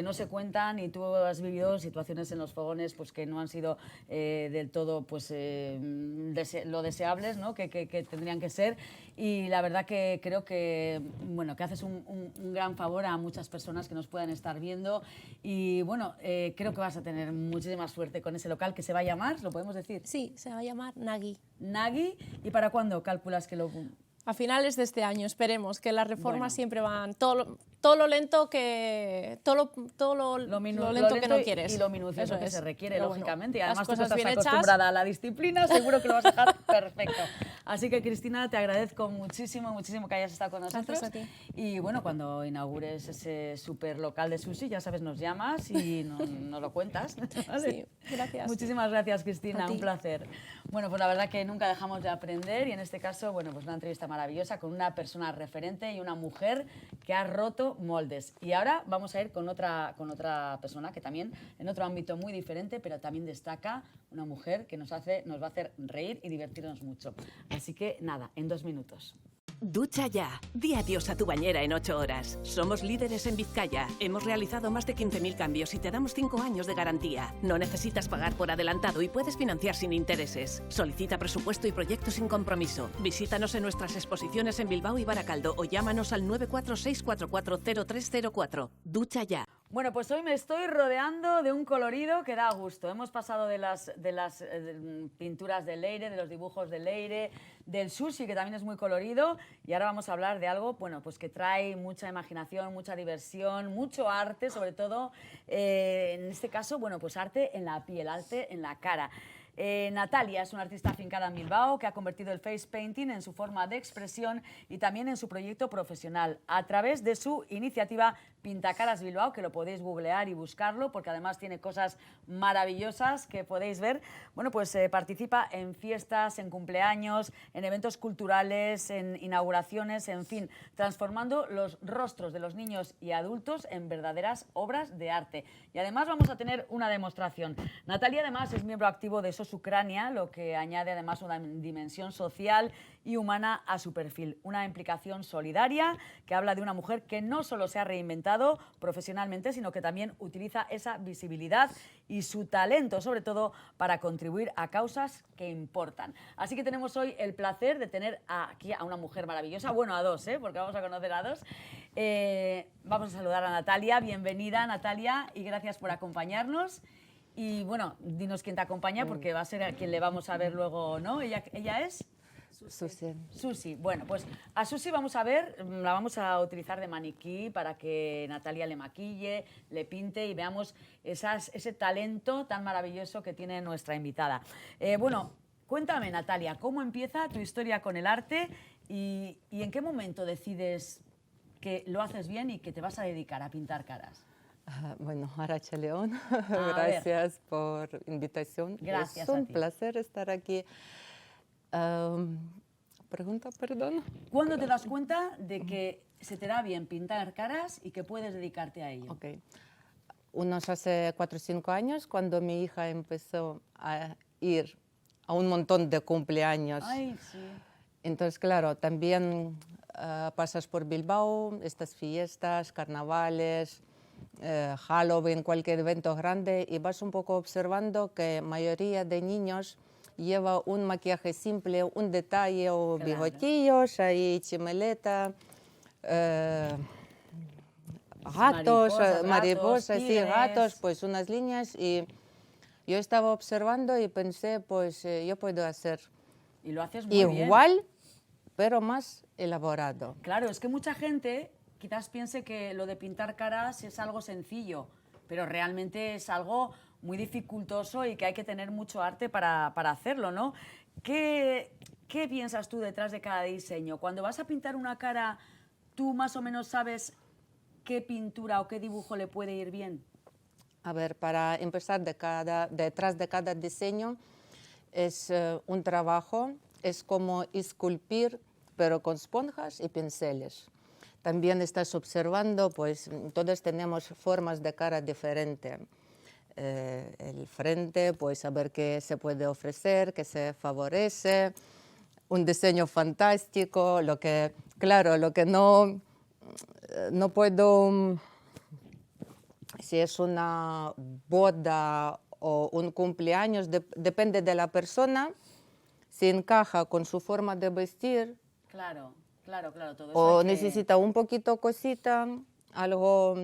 no se cuentan y tú has vivido situaciones en los fogones pues, que no han sido del todo pues, lo deseables, ¿no? que tendrían que ser. Y la verdad que creo que, bueno, que haces un gran favor a muchas personas que nos puedan estar viendo y bueno, creo que vas a tener muchísima suerte con ese local que se va a llamar, ¿lo podemos decir? Sí, se va a llamar Nagi. Nagi, ¿y para cuándo calculas que lo...? A finales de este año, esperemos, que las reformas Bueno. siempre van todo lo lento que lo lento que no quieres. y lo minucioso Eso que es. se requiere, Pero bueno, lógicamente. Y las además tú que cosas estás bien hechas. acostumbrada a la disciplina, seguro que lo vas a dejar perfecto. Así que, Cristina, te agradezco muchísimo, muchísimo que hayas estado con nosotros. Gracias a ti. Y bueno, cuando inaugures ese súper local de sushi, ya sabes, nos llamas y nos lo cuentas. ¿Vale? Sí, gracias. Muchísimas gracias, Cristina, A ti. un placer. Bueno, pues la verdad que nunca dejamos de aprender y en este caso, bueno, pues una entrevista maravillosa con una persona referente y una mujer que ha roto moldes. Y ahora vamos a ir con otra persona que también, en otro ámbito muy diferente, pero también destaca, una mujer que nos va a hacer reír y divertirnos mucho. Así que nada, en 2 minutos. Ducha ya. Di adiós a tu bañera en 8 horas. Somos líderes en Vizcaya. Hemos realizado más de 15.000 cambios y te damos 5 años de garantía. No necesitas pagar por adelantado y puedes financiar sin intereses. Solicita presupuesto y proyecto sin compromiso. Visítanos en nuestras exposiciones en Bilbao y Baracaldo o llámanos al 946440304. Ducha ya. Bueno, pues hoy me estoy rodeando de un colorido que da gusto. Hemos pasado de las pinturas de Leire, de los dibujos de Leire, del sushi, que también es muy colorido, y ahora vamos a hablar de algo, bueno, pues que trae mucha imaginación, mucha diversión, mucho arte, sobre todo, en este caso, bueno, pues arte en la piel, arte en la cara. Natalia es una artista afincada en Bilbao que ha convertido el face painting en su forma de expresión y también en su proyecto profesional a través de su iniciativa Pintacaras Bilbao, que lo podéis googlear y buscarlo porque además tiene cosas maravillosas que podéis ver. Bueno, pues participa en fiestas, en cumpleaños, en eventos culturales, en inauguraciones, en fin, transformando los rostros de los niños y adultos en verdaderas obras de arte. Y además vamos a tener una demostración. Natalia además es miembro activo de SOS Ucrania, lo que añade además una dimensión social y humana a su perfil. Una implicación solidaria que habla de una mujer que no solo se ha reinventado profesionalmente, sino que también utiliza esa visibilidad y su talento, sobre todo, para contribuir a causas que importan. Así que tenemos hoy el placer de tener aquí a una mujer maravillosa, bueno, a dos, porque vamos a conocer a dos. Vamos a saludar a Natalia. Bienvenida, Natalia, y gracias por acompañarnos. Y bueno, dinos quién te acompaña, porque va a ser a quien le vamos a ver luego, ¿no? Ella es... Susi. Susi. Bueno, pues a Susi vamos a ver, la vamos a utilizar de maniquí para que Natalia le maquille, le pinte y veamos ese talento tan maravilloso que tiene nuestra invitada. Bueno, cuéntame, Natalia, ¿cómo empieza tu historia con el arte y en qué momento decides que lo haces bien y que te vas a dedicar a pintar caras? Bueno, Aracha León, A gracias por invitación. Gracias es un a ti. placer estar aquí. Pregunta, perdón. ¿Cuándo te das cuenta de que se te da bien pintar caras y que puedes dedicarte a ello? Ok. Unos hace 4 o 5 años, cuando mi hija empezó a ir a un montón de cumpleaños. Ay, sí. Entonces, claro, también pasas por Bilbao, estas fiestas, carnavales, Halloween, cualquier evento grande, y vas un poco observando que la mayoría de niños lleva un maquillaje simple, un detalle o Claro. bigotillos, ahí chimeleta, gatos, mariposas, sí, tigres. gatos, pues unas líneas, y yo estaba observando y pensé, pues yo puedo hacer Y lo haces muy bien. igual, pero más elaborado. Claro, es que mucha gente quizás piense que lo de pintar caras es algo sencillo, pero realmente es algo muy dificultoso y que hay que tener mucho arte para hacerlo, ¿no? ¿Qué piensas tú detrás de cada diseño? Cuando vas a pintar una cara, ¿tú más o menos sabes qué pintura o qué dibujo le puede ir bien? A ver, para empezar, detrás de cada diseño es un trabajo, es como esculpir, pero con esponjas y pinceles. También estás observando, pues todos tenemos formas de cara diferentes. El frente, pues a ver qué se puede ofrecer, qué se favorece, un diseño fantástico, claro, lo que no puedo, si es una boda o un cumpleaños, depende de la persona, si encaja con su forma de vestir. Claro, todo eso O hay que- necesita un poquito cosita, algo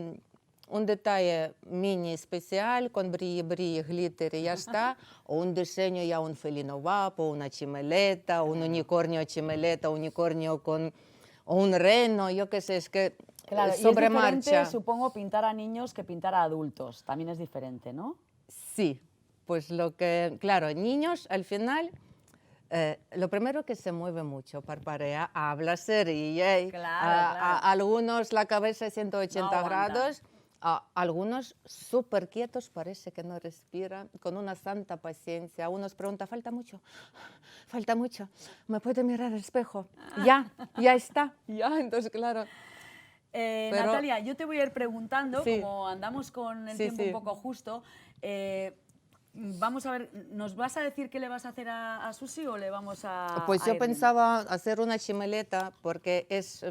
un detalle mini especial con brilli, glitter y ya está, o un diseño ya un felino vapo, una chimeleta, un unicornio chimeleta, unicornio con o un reno, yo qué sé, es que Claro, sobre y es diferente, marcha. supongo, pintar a niños que pintar a adultos. También es diferente, ¿no? Sí, pues lo que, claro, niños al final, lo primero que se mueve mucho, parparea, habla, se ríe, Claro. algunos la cabeza 180 No aguantan. grados, algunos súper quietos, parece que no respiran, con una santa paciencia. Unos preguntan, falta mucho, ¿me puede mirar al espejo? Ya está, ya, entonces claro. Pero- Natalia, yo te voy a ir preguntando, Sí. como andamos con el Sí, tiempo sí. un poco justo, vamos a ver, ¿nos vas a decir qué le vas a hacer a Susi o le vamos a...? Pues a yo Irene? pensaba hacer una chimeleta porque es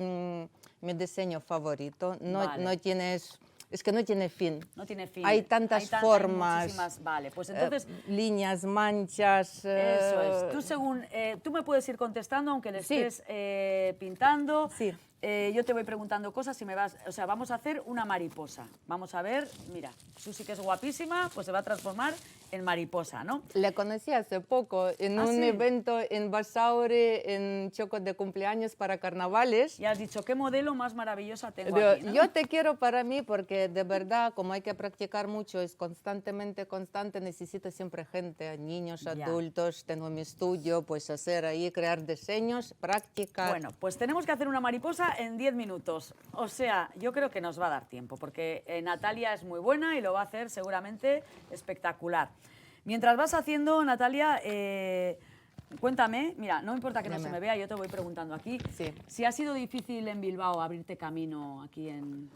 mi diseño favorito. Vale. No tienes, es que no tiene fin. No tiene fin. Hay tantas hay formas, muchísimas. Vale, pues entonces... líneas, manchas. Eso es. Tú, tú me puedes ir contestando aunque le Sí. estés pintando. Sí. Yo te voy preguntando cosas y me vas... O sea, vamos a hacer una mariposa. Vamos a ver, mira, Susi, que es guapísima, pues se va a transformar en mariposa, ¿no? Le conocí hace poco en ¿Ah, un sí? evento en Basauri, en Choco de cumpleaños para carnavales. Y has dicho, ¿qué modelo más maravillosa tengo Yo, aquí, ¿no? yo te quiero para mí porque de verdad, como hay que practicar mucho, es constante, necesito siempre gente, niños, Ya. adultos, tengo mi estudio, pues hacer ahí, crear diseños, practicar. Bueno, pues tenemos que hacer una mariposa en 10 minutos. O sea, yo creo que nos va a dar tiempo, porque Natalia es muy buena y lo va a hacer seguramente espectacular. Mientras vas haciendo, Natalia, cuéntame, mira, no importa que no Dime. se me vea, yo te voy preguntando aquí, Sí. si ha sido difícil en Bilbao abrirte camino aquí en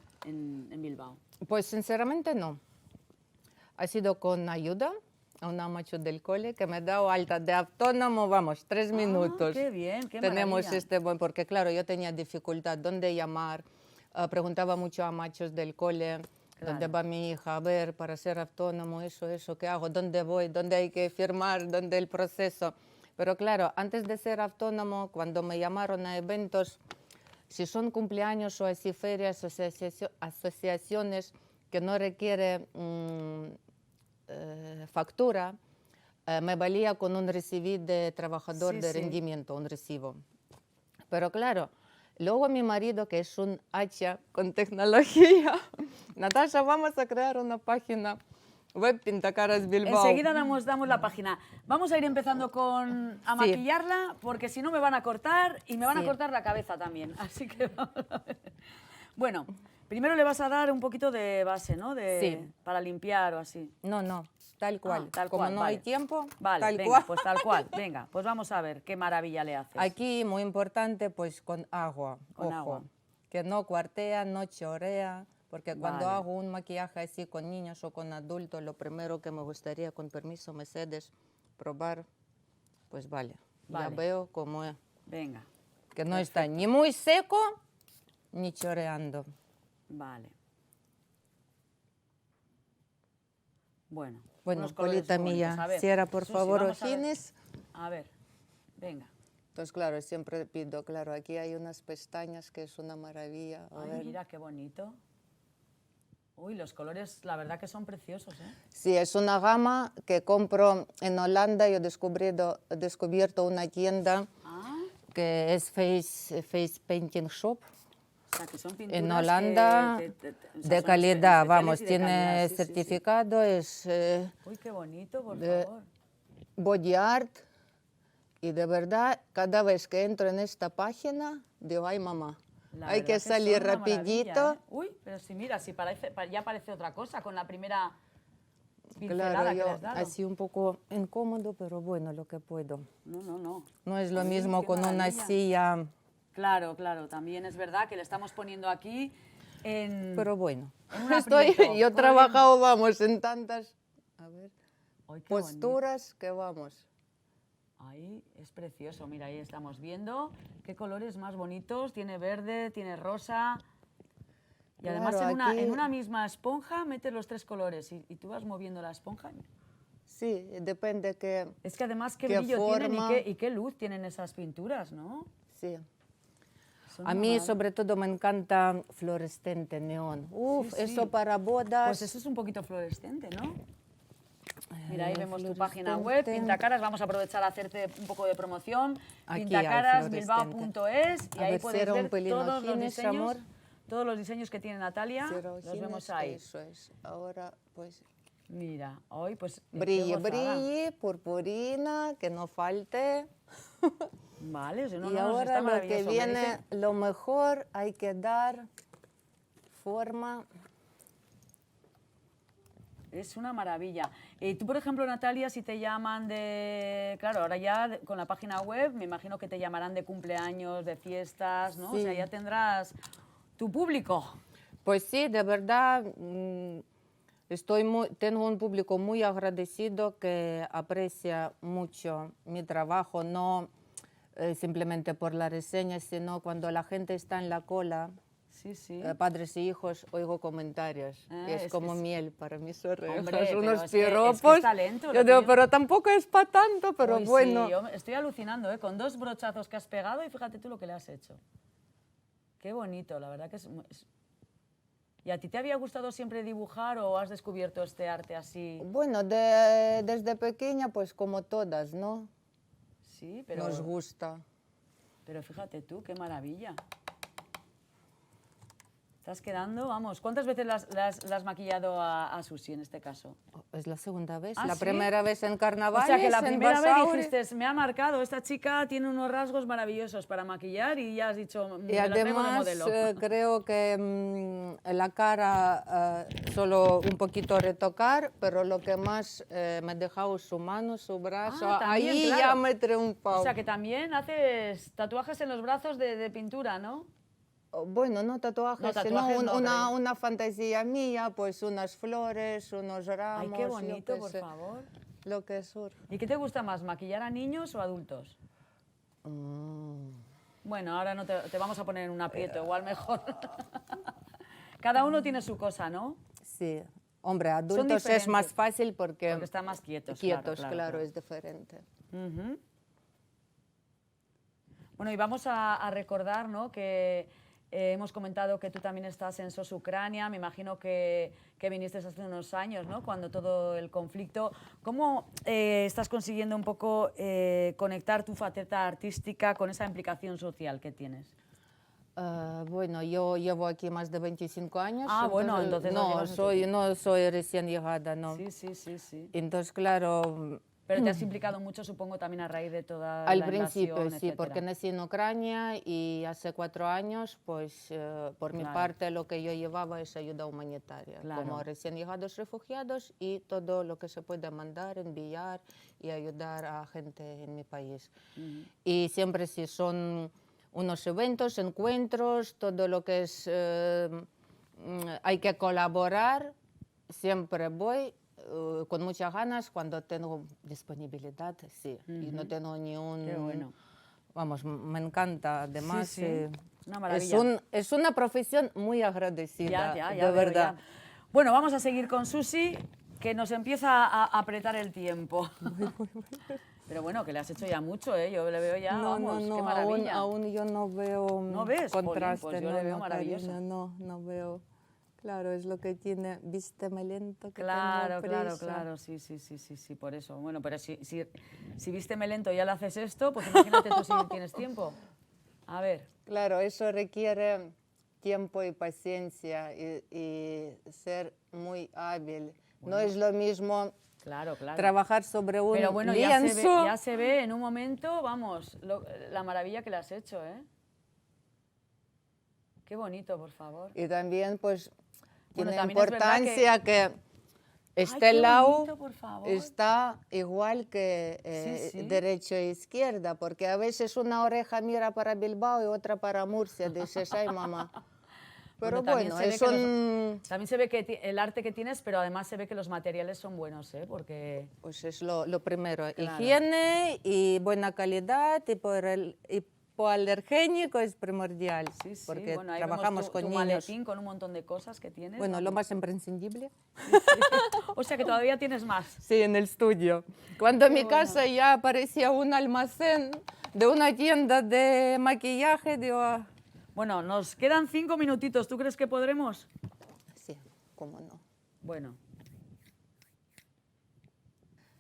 Bilbao. Pues sinceramente no. Ha sido con ayuda a una macho del cole que me ha dado alta de autónomo, vamos, 3 minutos. Qué bien, qué Tenemos maravilla. porque claro, yo tenía dificultad, ¿dónde llamar? Preguntaba mucho a machos del cole, ¿dónde Claro. va mi hija? A ver, para ser autónomo, eso, ¿qué hago? ¿Dónde voy? ¿Dónde hay que firmar? ¿Dónde el proceso? Pero claro, antes de ser autónomo, cuando me llamaron a eventos, si son cumpleaños o así ferias, asociaciones que no requieren factura, me valía con un recibo de trabajador Sí, de sí. rendimiento, un recibo. Pero claro, luego mi marido, que es un hacha con tecnología, Natasha, vamos a crear una página web Pintacaras Bilbao. Enseguida damos la página. Vamos a ir empezando a Sí. maquillarla, porque si no me van a cortar y me van a Sí. cortar la cabeza también. Así que vamos a ver. Bueno, primero le vas a dar un poquito de base, ¿no? Sí. Para limpiar o así. No, tal cual. tal Como cual, no vale. hay tiempo, Vale, tal venga, cual. pues tal cual. Venga, pues vamos a ver qué maravilla le haces. Aquí, muy importante, pues con agua. Con ojo, agua. que no cuartea, no chorea, porque cuando Vale. hago un maquillaje así con niños o con adultos, lo primero que me gustaría, con permiso, Mercedes, probar, pues vale. Ya Vale. veo como Venga, que no está ni muy seco ni choreando. vale. Bueno, Bueno, unos colores Polita muy bonitos. mía, A ver, cierra por Susi, favor vamos a ver. ojines. A ver, venga. Entonces, claro, siempre pido, claro, aquí hay unas pestañas que es una maravilla. A Ay, ver. mira qué bonito. Uy, los colores, la verdad que son preciosos, ¿eh? Sí, es una gama que compro en Holanda. Yo he descubierto una tienda Ah, que es Face Painting Shop o sea, que son pinturas en Holanda o sea, de son calidad. especiales Vamos, y de tiene calidad, sí, sí, sí. certificado, es Uy, qué bonito, por de- favor. body art. Y de verdad, cada vez que entro en esta página, digo, ay mamá, La hay verdad que son salir una maravilla, rapidito. ¿eh? Uy, pero si mira, si ya parece otra cosa con la primera Claro, pincelada que yo le has dado. así un poco incómodo, pero bueno, lo que puedo. No. No es lo Uy, mismo qué con una maravilla. silla, Claro, también es verdad que le estamos poniendo aquí en... pero bueno. En un Estoy, aprieto, yo he muy trabajado, vamos, en tantas a ver, Ay, qué bonito. posturas que vamos. Ahí es precioso, mira, ahí estamos viendo qué colores más bonitos, tiene verde, tiene rosa. Y además Claro, aquí- en una misma esponja metes los 3 colores y tú vas moviendo la esponja. Sí, depende que, Es que además qué ¿Qué brillo tienen forma? y qué luz tienen esas pinturas, ¿no? sí. A mí sobre todo me encanta fluorescente, neón. Uf, Sí, sí. eso para bodas. Pues eso es un poquito fluorescente, ¿no? Mira, ahí vemos tu página web, fluorescente. Pintacaras. Vamos a aprovechar a hacerte un poco de promoción. Aquí hay Pintacarasbilbao.es y A ahí ver, podéis cierra un ver pelín todos los los jeans, diseños. amor. Todos los diseños que tiene Natalia, Cierra los ojines, vemos ahí. Eso es. Ahora, pues, Mira, hoy pues... qué brille, gozada. brille, purpurina, que no falte. Vale, no, Y no, ahora está lo que maravilloso. Me viene, dice- lo mejor, hay que dar forma. Es una maravilla. Y tú, por ejemplo, Natalia, si te llaman de... Claro, ahora ya con la página web, me imagino que te llamarán de cumpleaños, de fiestas, ¿no? O sea, Sí. ya tendrás tu público. Pues sí, de verdad, tengo un público muy agradecido que aprecia mucho mi trabajo, no simplemente por la reseña, sino cuando la gente está en la cola, Sí, sí. padres y hijos, oigo comentarios. Ah, es es como que es- miel para mis orejas, Hombre, pero unos es que piropos. es talento, lo Yo digo, tuyo. pero tampoco es para tanto, pero Uy, bueno. Sí, yo estoy alucinando, ¿eh? Con 2 brochazos que has pegado y fíjate tú lo que le has hecho. Qué bonito, la verdad que es... ¿Y a ti te había gustado siempre dibujar o has descubierto este arte así? Bueno, desde pequeña, pues como todas, ¿no? Sí, pero... Nos gusta. Pero fíjate tú, qué maravilla. Estás quedando, vamos, ¿cuántas veces la has maquillado a Susi en este caso? Es la segunda vez. ¿Ah, La sí? primera vez en carnaval. O sea que la primera vez dijiste, me ha marcado, esta chica tiene unos rasgos maravillosos para maquillar y ya has dicho, Y me la traigo de además modelo. creo que la cara solo un poquito retocar, pero lo que más me ha dejado su mano, su brazo, Ah, también, ahí claro. ya me he triunfado. O sea que también haces tatuajes en los brazos de pintura, ¿no? Bueno, no tatuajes, No, tatuajes sino no, pero- una fantasía mía, pues unas flores, unos ramos. Ay, qué yo bonito, qué por sé, favor. lo que surja. ¿Y qué te gusta más, maquillar a niños o adultos? Bueno, ahora no te vamos a poner en un aprieto, igual mejor. Cada uno tiene su cosa, ¿no? Sí, hombre, adultos es diferentes. más fácil porque están más quietos. quietos, claro, claro, es diferente. Ujú. Bueno, y vamos a recordar, ¿no?, que hemos comentado que tú también estás en SOS Ucrania, me imagino que viniste hace unos años, ¿no?, cuando todo el conflicto. ¿Cómo estás consiguiendo un poco conectar tu faceta artística con esa implicación social que tienes? Bueno, yo llevo aquí más de 25 años. Ah, bueno, entonces no no llevas mucho soy, no soy recién llegada, no. Sí, sí, sí, sí. Entonces, claro, Pero te has implicado mucho, supongo, también a raíz de toda al la principio invasión, sí, etcétera. porque nací en Ucrania y hace 4 años, pues por mi Claro. parte lo que yo llevaba es ayuda humanitaria, Claro. como recién llegados refugiados y todo lo que se puede mandar, enviar y ayudar a gente en mi país. Y siempre si son unos eventos, encuentros, todo lo que es, hay que colaborar, siempre voy. Con muchas ganas, cuando tengo disponibilidad, sí. Y no tengo ni un... Qué bueno. Vamos, me encanta, además. Sí, sí. Una maravilla. Es una profesión muy agradecida, Ya de veo, verdad. ya. Bueno, vamos a seguir con Susi, que nos empieza a apretar el tiempo. Pero bueno, que le has hecho ya mucho, ¿eh? Yo le veo ya, vamos, qué maravilla. aún yo no veo ¿No ves? Jolín, contraste. pues yo le veo maravillosa. cariño, no veo. Claro, es lo que tiene, vísteme lento, que Claro, tengo claro, prisa. claro, sí, por eso. Bueno, pero si vísteme lento y ya le haces esto, pues imagínate tú si tienes tiempo. A ver. Claro, eso requiere tiempo y paciencia y ser muy hábil. No es lo mismo Claro, claro. trabajar sobre un Pero bueno, lienzo. ya se ve en un momento, vamos, la maravilla que le has hecho, ¿eh? Qué bonito, por favor. Y también, pues, Bueno, tiene también es verdad importancia que Ay, este qué lado bonito, por favor. está igual que Sí, sí. derecho e izquierda, porque a veces una oreja mira para Bilbao y otra para Murcia, dices, ay mamá. Pero también bueno, se ve es que un... También se ve que el arte que tienes, pero además se ve que los materiales son buenos, ¿eh? Porque... Pues es lo primero, Claro. higiene y buena calidad y hipoalergénico es primordial, Sí, sí, porque bueno, ahí trabajamos vemos con tu niños. maletín con un montón de cosas que tienes. Bueno, lo vamos. más imprescindible. O sea que todavía tienes más. Sí, en el estudio. Cuando en mi casa ya aparecía un almacén de una tienda de maquillaje, digo, Bueno, nos quedan 5 minutitos. ¿Tú crees que podremos? Sí, cómo no. Bueno.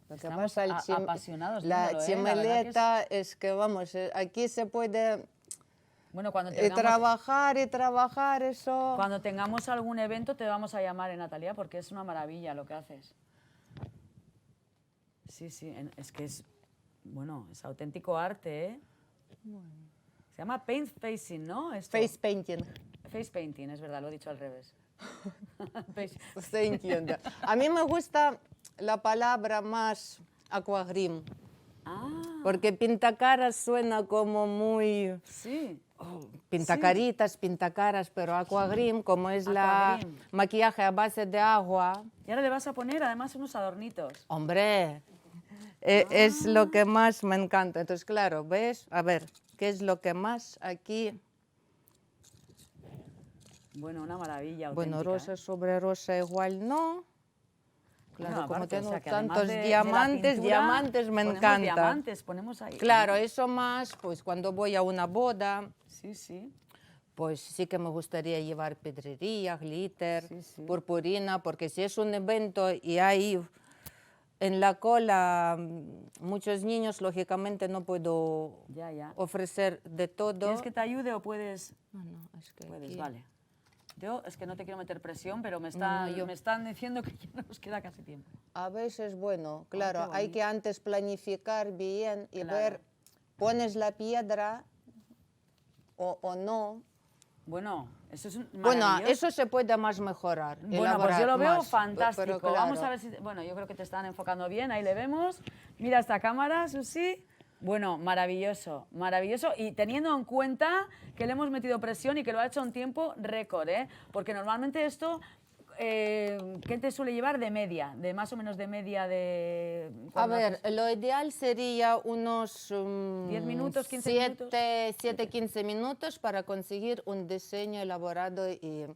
Lo que Estamos pasa, apasionados la viéndolo, ¿eh? chimeleta es que, vamos, aquí se puede Bueno, cuando trabajar, eso... Cuando tengamos algún evento te vamos a llamar, Natalia, porque es una maravilla lo que haces. Sí, sí, es que es, bueno, es auténtico arte, ¿eh? Bueno. Se llama paint facing, ¿no? Esto. Face painting. Face painting, es verdad, lo he dicho al revés. Se entiende. A mí me gusta la palabra más aquagrim. Porque pintacaras suena como muy... Sí. Pintacaritas, pintacaras, pero aquagrim, como es la maquillaje a base de agua. Y ahora le vas a poner además unos adornitos. Hombre, es lo que más me encanta. Entonces, claro, ¿ves? A ver, ¿qué es lo que más aquí? Bueno, una maravilla Bueno, auténtica, rosa sobre rosa igual no. Claro, no, como aparte, tengo o sea, que tantos de diamantes, la pintura, diamantes me ponemos encanta. Diamantes, ponemos ahí. Claro, eso más, pues cuando voy a una boda, Sí, sí. pues sí que me gustaría llevar pedrería, glitter, Sí, sí. purpurina, porque si es un evento y hay en la cola muchos niños, lógicamente no puedo Ya. ofrecer de todo. ¿Quieres que te ayude o puedes? No, es que Puedes, aquí- vale. Yo es que no te quiero meter presión, pero me están diciendo que ya nos queda casi tiempo. A veces, bueno, claro, qué hay que antes planificar bien y Claro. ver, pones la piedra o no. Bueno, eso es Bueno, maravilloso. eso se puede más mejorar. Bueno, pues elaborar yo lo veo más, fantástico. pero claro. Vamos a ver si... Bueno, yo creo que te están enfocando bien, ahí le vemos. Mira esta cámara, Susi. Bueno, maravilloso, maravilloso. Y teniendo en cuenta que le hemos metido presión y que lo ha hecho en tiempo récord, ¿eh? Porque normalmente esto... ¿qué te suele llevar de media? De más o menos de media de... A ver, lo ideal sería unos 10 minutos, 15 minutos. 7, 15 minutos para conseguir un diseño elaborado y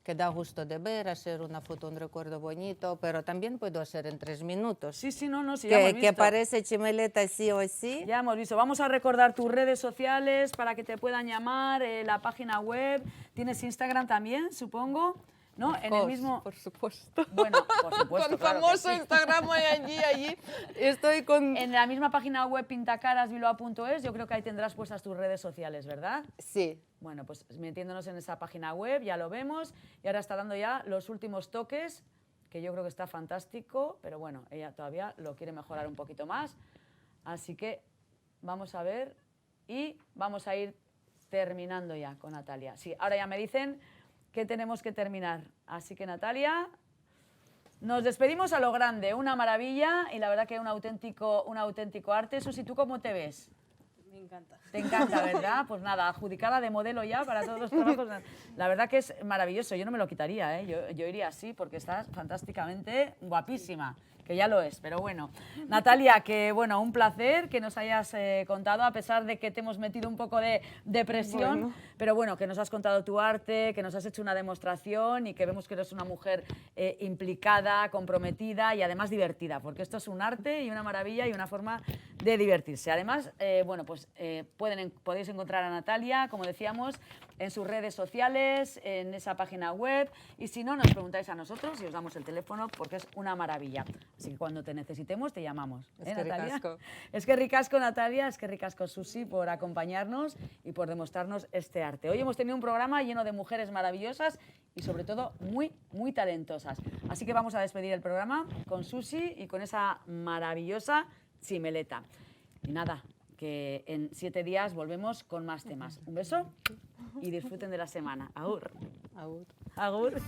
que da gusto de ver, hacer una foto, un recuerdo bonito, pero también puedo hacer en 3 minutos. Sí, sí, no, sí, ya hemos visto. Que parece chimeleta sí o sí. Ya hemos visto. Vamos a recordar tus redes sociales para que te puedan llamar, la página web. ¿Tienes Instagram también, supongo? ¿No? En el mismo... Por supuesto. Bueno, por supuesto, Con claro que famoso sí. Instagram allí. Estoy con... En la misma página web pintacarasbilbao.es, yo creo que ahí tendrás puestas tus redes sociales, ¿verdad? Sí. Bueno, pues metiéndonos en esa página web, ya lo vemos. Y ahora está dando ya los últimos toques, que yo creo que está fantástico, pero bueno, ella todavía lo quiere mejorar un poquito más. Así que vamos a ver y vamos a ir terminando ya con Natalia. Sí, ahora ya me dicen que tenemos que terminar. Así que, Natalia, nos despedimos a lo grande. Una maravilla y la verdad que un auténtico arte. Susi, ¿tú cómo te ves? Me encanta. Te encanta, ¿verdad? Pues nada, adjudicada de modelo ya para todos los trabajos. La verdad que es maravilloso. Yo no me lo quitaría, ¿eh? Yo iría así porque estás fantásticamente guapísima. Que ya lo es, pero bueno. Natalia, que bueno, un placer que nos hayas contado, a pesar de que te hemos metido un poco de presión, Bueno. pero bueno, que nos has contado tu arte, que nos has hecho una demostración y que vemos que eres una mujer implicada, comprometida y además divertida, porque esto es un arte y una maravilla y una forma de divertirse. Además, bueno, pues podéis encontrar a Natalia, como decíamos, en sus redes sociales, en esa página web, y si no, nos preguntáis a nosotros y os damos el teléfono porque es una maravilla. Así que cuando te necesitemos, te llamamos. Es que Natalia? ricasco. Es que ricasco, Natalia, es que ricasco, Susi, por acompañarnos y por demostrarnos este arte. Hoy hemos tenido un programa lleno de mujeres maravillosas y sobre todo muy, muy talentosas. Así que vamos a despedir el programa con Susi y con esa maravillosa chimeleta. Y nada, que en 7 días volvemos con más temas. Un beso y disfruten de la semana. Agur. Agur. Agur.